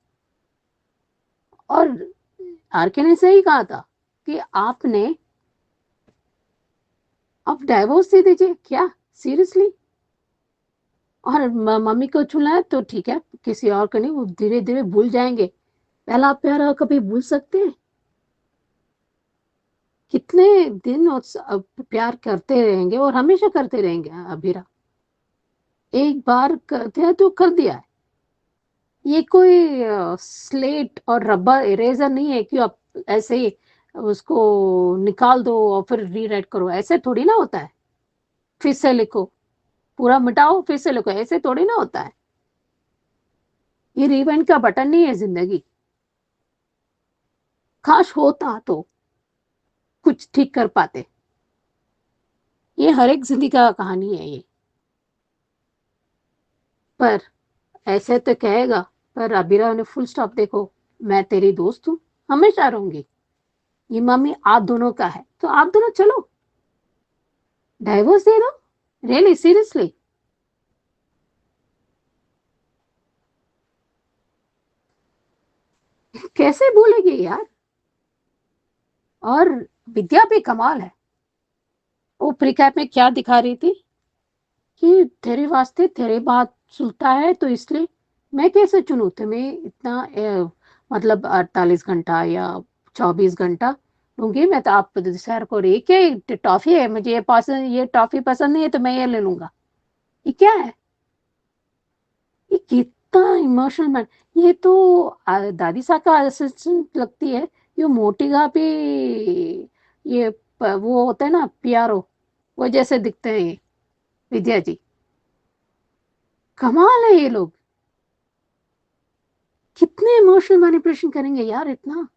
और आरके ने सही कहा था कि आपने अब डाइवोर्स दे दीजिए। क्या सीरियसली? और मम्मी को चुना है तो ठीक है, किसी और को नहीं, वो धीरे धीरे भूल जाएंगे। पहला प्यार कभी भूल सकते हैं? कितने दिन और प्यार करते रहेंगे और हमेशा करते रहेंगे अभिरा। एक बार करते हैं तो कर दिया है। ये कोई स्लेट और रबर इरेजर नहीं है कि आप ऐसे ही उसको निकाल दो और फिर रीराइट करो। ऐसे थोड़ी ना होता है। फिर से लिखो, पूरा मिटाओ, फिर से लिखो, ऐसे थोड़ी ना होता है। ये रिवाइंड का बटन नहीं है जिंदगी। काश होता तो कुछ ठीक कर पाते। ये हर एक जिंदगी का कहानी है ये। पर ऐसे तो कहेगा, पर अबीरा ने फुल स्टॉप, देखो मैं तेरी दोस्त हूँ, हमेशा रहूंगी, ये मम्मी आप दोनों का है, तो आप दोनों चलो डाइवोर्स दे दो। Really seriously? कैसे बोलेगी यार? और विद्या भी कमाल है। वो प्रीकैप में क्या दिखा रही थी कि तेरे वास्ते तेरे बात सुनता है तो इसलिए मैं कैसे चुनूं तुम्हें इतना मतलब 48 घंटा या 24 घंटा लूंगी मैं तो। आप सर को रे क्या टॉफी है, मुझे ये टॉफी पसंद नहीं है तो मैं ये ले लूंगा। ये क्या है? ये कितना इमोशनल मैन। ये तो दादी सा का असिस्टेंट लगती है। ये मोटी गा भी ये वो होता है ना पियारो, वो जैसे दिखते हैं ये विद्या जी। कमाल है ये लोग। कितने इमोशनल मैनिपुलेशन करेंगे यार इतना,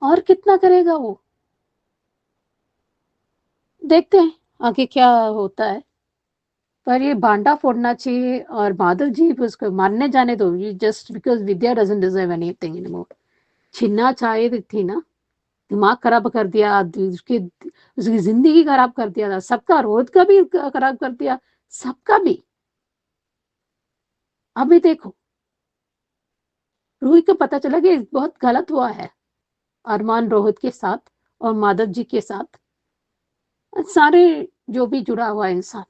और कितना करेगा वो। देखते हैं आगे क्या होता है। पर ये भांडा फोड़ना चाहिए और माधव जी उसको मानने जाने दो, just because Vidya doesn't deserve anything anymore. छीनना चाहिए थी ना, दिमाग खराब कर दिया, उसकी जिंदगी खराब कर दिया था, सबका रोज का भी खराब कर दिया, सबका भी। अभी देखो रूही को पता चला कि बहुत गलत हुआ है अरमान रोहित के साथ और माधव जी के साथ, सारे जो भी जुड़ा हुआ इंसान।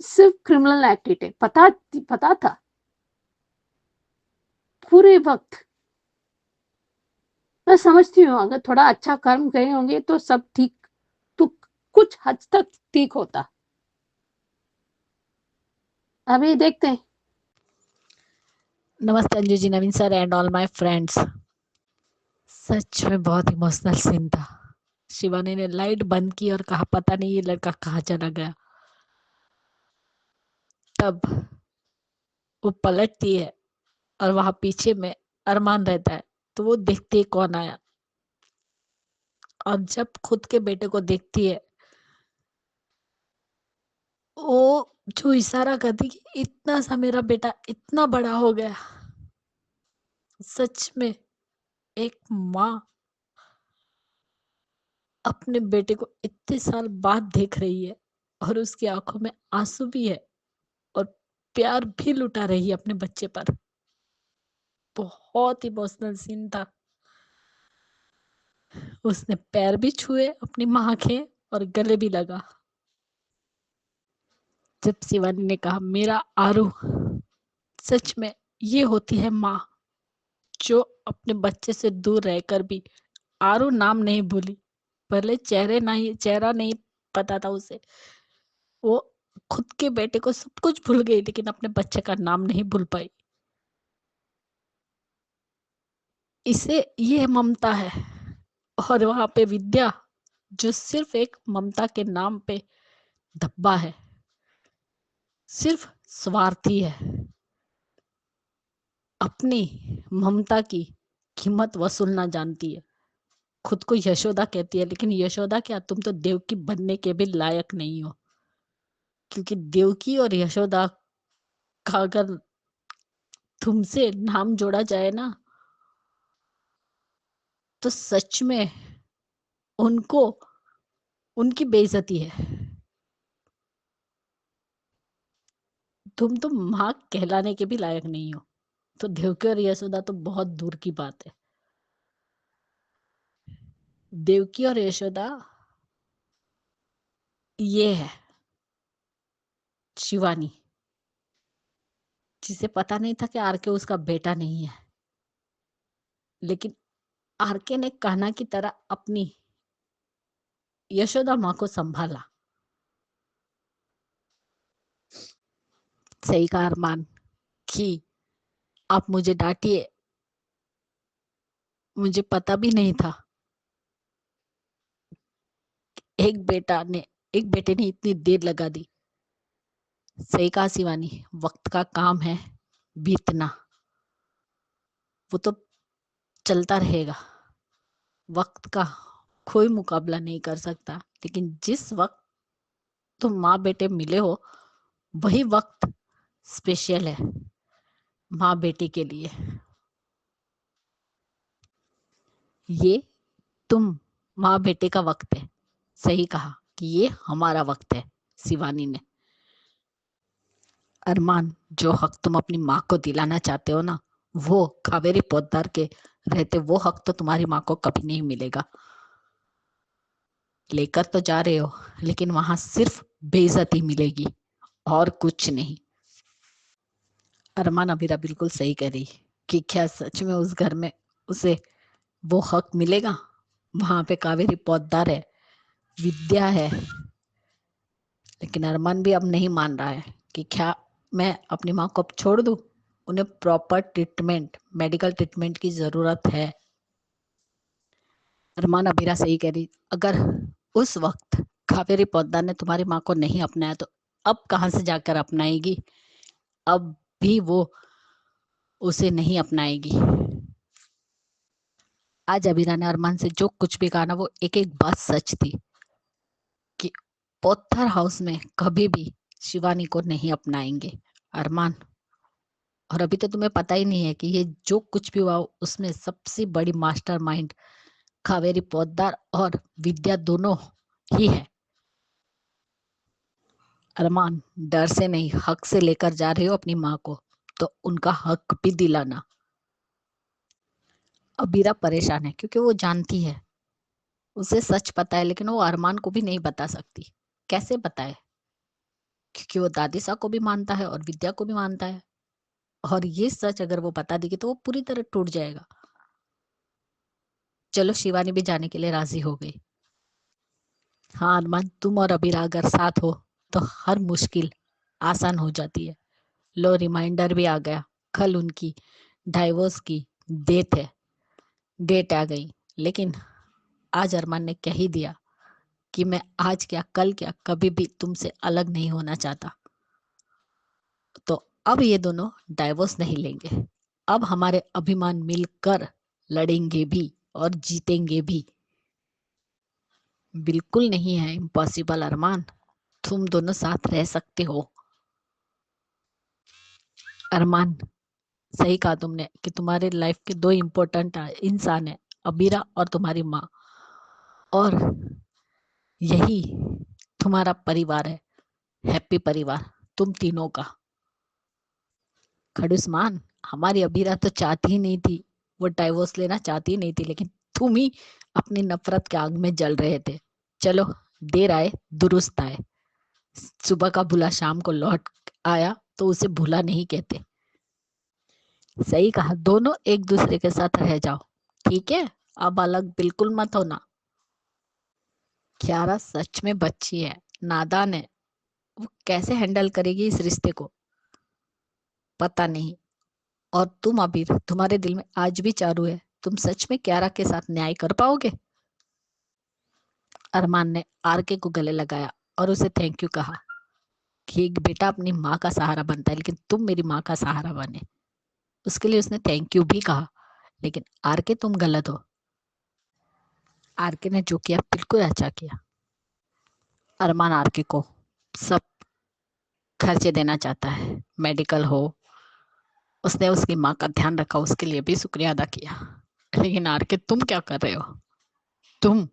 सिर्फ क्रिमिनल एक्टिविटी पता था पूरे वक्त। मैं समझती हूँ अगर थोड़ा अच्छा कर्म करे होंगे तो सब ठीक, तो कुछ हद तक ठीक होता। अभी देखते हैं। नमस्ते Anju ji, Naveen sir and all my friends. सच में बहुत इमोशनल सीन था। शिवानी ने लाइट बंद की और कहा पता नहीं ये लड़का कहाँ चला गया। तब वो पलटती है और वहां पीछे में अरमान रहता है, तो वो देखती है कौन आया। और जब खुद के बेटे को देखती है, वो जो इशारा करती कि इतना सा मेरा बेटा इतना बड़ा हो गया। सच में एक माँ अपने बेटे को इतने साल बाद देख रही है और उसकी आंखों में आंसू भी है और प्यार भी लुटा रही है अपने बच्चे पर। बहुत इमोशनल सीन था। उसने पैर भी छुए अपनी माँ के और गले भी लगा। जब शिवानी ने कहा मेरा आरू, सच में ये होती है माँ जो अपने बच्चे से दूर रहकर भी आरू नाम नहीं भूली। पहले चेहरा नहीं पता था उसे। वो खुद के बेटे को सब कुछ भूल गई लेकिन अपने बच्चे का नाम नहीं भूल पाई। इसे ये ममता है। और वहां पे विद्या जो सिर्फ एक ममता के नाम पे धब्बा है, सिर्फ स्वार्थी है, अपनी ममता की कीमत वसूलना जानती है। खुद को यशोदा कहती है, लेकिन यशोदा क्या, तुम तो देवकी बनने के भी लायक नहीं हो। क्योंकि देवकी और यशोदा का अगर तुमसे नाम जोड़ा जाए ना, तो सच में उनको उनकी बेइज्जती है। तुम तो माँ कहलाने के भी लायक नहीं हो। तो देवकी और यशोदा तो बहुत दूर की बात है। देवकी और यशोदा ये है शिवानी, जिसे पता नहीं था कि आरके उसका बेटा नहीं है, लेकिन आरके ने कान्हा की तरह अपनी यशोदा माँ को संभाला। सही कहा अरमान कि आप मुझे डांटिए, मुझे पता भी नहीं था एक बेटे ने इतनी देर लगा दी। सही कहा शिवानी, वक्त का काम है बीतना, वो तो चलता रहेगा। वक्त का कोई मुकाबला नहीं कर सकता, लेकिन जिस वक्त तुम माँ बेटे मिले हो वही वक्त स्पेशल है माँ बेटे के लिए। ये तुम माँ बेटे का वक्त है। सही कहा कि ये हमारा वक्त है शिवानी ने। अरमान, जो हक तुम अपनी माँ को दिलाना चाहते हो ना, वो कावेरी पोद्दार के रहते वो हक तो तुम्हारी माँ को कभी नहीं मिलेगा। लेकर तो जा रहे हो, लेकिन वहां सिर्फ बेइज्जती मिलेगी और कुछ नहीं। अरमान अबीरा बिल्कुल सही कह रही कि क्या सच में उस घर में उसे वो हक मिलेगा? वहां पे कावेरी पोद्दार है, विद्या है, लेकिन अरमान भी अब नहीं मान रहा है कि क्या मैं अपनी माँ को अब छोड़ दूं? उन्हें प्रॉपर ट्रीटमेंट, मेडिकल ट्रीटमेंट की जरूरत है। अरमान अबीरा सही कह रही, अगर उस वक्त कावेरी पोद्दार ने तुम्हारी माँ को नहीं अपनाया तो अब कहां से जाकर अपनाएगी? अब भी वो उसे नहीं अपनाएगी। आज अबीरा ने अरमान से जो कुछ भी कहा ना, वो एक एक बात सच थी कि पोद्दार हाउस में कभी भी शिवानी को नहीं अपनाएंगे अरमान। और अभी तो तुम्हें पता ही नहीं है कि ये जो कुछ भी हुआ उसमें सबसे बड़ी मास्टरमाइंड कावेरी पोद्दार और विद्या दोनों ही है। अरमान, डर से नहीं, हक से लेकर जा रहे हो अपनी माँ को। तो उनका हक भी दिलाना। अबीरा परेशान है क्योंकि वो जानती है, उसे सच पता है, लेकिन वो अरमान को भी नहीं बता सकती। कैसे बताए? क्योंकि वो दादी साहब को भी मानता है और विद्या को भी मानता है, और ये सच अगर वो बता देगी तो वो पूरी तरह टूट जाएगा। चलो शिवानी भी जाने के लिए राजी हो गई। हाँ अरमान, तुम और अबीरा अगर साथ हो तो हर मुश्किल आसान हो जाती है। लो रिमाइंडर भी आ गया, कल उनकी डाइवोर्स की डेट आ गई, लेकिन आज अरमान ने कह ही दिया कि मैं आज क्या कल क्या कभी भी तुमसे अलग नहीं होना चाहता। तो अब ये दोनों डाइवोर्स नहीं लेंगे, अब हमारे अभिमान मिलकर लड़ेंगे भी और जीतेंगे भी। बिल्कुल नहीं है इम्पॉसिबल अरमान, तुम दोनों साथ रह सकते हो। अरमान, सही कहा तुमने कि तुम्हारे लाइफ के दो इम्पोर्टेंट इंसान है, अबीरा और तुम्हारी माँ, और यही तुम्हारा परिवार है, हैप्पी परिवार तुम तीनों का। खड़ूसमान, हमारी अबीरा तो चाहती ही नहीं थी, वो डाइवोर्स लेना चाहती ही नहीं थी, लेकिन तुम ही अपनी नफरत के आग में जल रहे थे। चलो, देर आए दुरुस्त आए, सुबह का भूला शाम को लौट आया तो उसे भूला नहीं कहते। सही कहा, दोनों एक दूसरे के साथ रह जाओ, ठीक है? अब अलग बिल्कुल मत होना। क्यारा सच में बच्ची है, नादान है, वो कैसे हैंडल करेगी इस रिश्ते को पता नहीं। और तुम अबीर, तुम्हारे दिल में आज भी चारू है, तुम सच में क्यारा के साथ न्याय कर पाओगे? अरमान ने आरके को गले लगाया और उसे थैंक यू कहा कि एक बेटा अपनी माँ का सहारा बनता है, लेकिन तुम मेरी माँ का सहारा बने। उसके लिए उसने थैंक यू भी कहा, लेकिन आरके तुम गलत हो। आरके ने जो किया बिल्कुल अच्छा किया। अरमान आरके को सब खर्चे देना चाहता है, मेडिकल हो, उसने उसकी माँ का ध्यान रखा, उसके लिए भी शुक्रिया अदा किया। लेकिन आरके तुम क्या कर रहे हो? तुम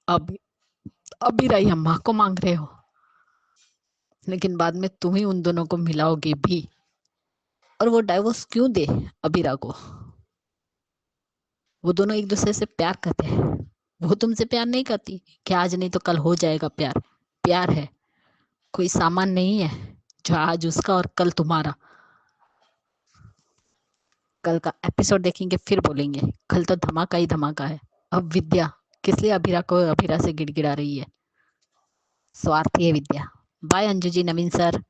अभी रही माँ को मांग रहे हो, लेकिन बाद में तुम ही उन दोनों को मिलाओगे भी। और वो डाइवोर्स क्यों दे अबीरा को? वो दोनों एक दूसरे से प्यार करते हैं, वो तुमसे प्यार नहीं करती कि आज नहीं तो कल हो जाएगा प्यार। प्यार है, कोई सामान नहीं है जो आज उसका और कल तुम्हारा। कल का एपिसोड देखेंगे फिर बोलेंगे, कल तो धमाका ही धमाका है। अब विद्या किस लिए अबीरा से गिड़गिड़ा रही है? स्वार्थी है Vidya. Bye Anju ji, Naveen sir.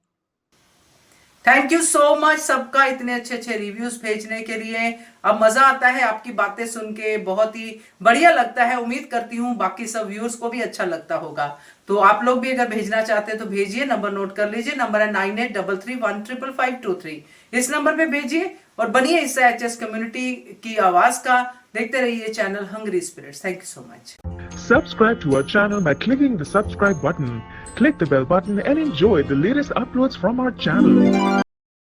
Thank you so much सबका इतने अच्छे अच्छे रिव्यूज भेजने के लिए। अब मजा आता है आपकी बातें सुन के, बहुत ही बढ़िया लगता है। उम्मीद करती हूँ बाकी सब व्यूअर्स को भी अच्छा लगता होगा। तो आप लोग भी अगर भेजना चाहते हैं तो भेजिए, नंबर नोट कर लीजिए, नंबर है 9833155523। इस नंबर पे भेजिए और बनिए इससे एचएस कम्युनिटी की आवाज का। देखते रहिए channel hungry spirits. Thank you so much. Subscribe to our channel by clicking the subscribe button. Click the bell button and enjoy the latest uploads from our channel.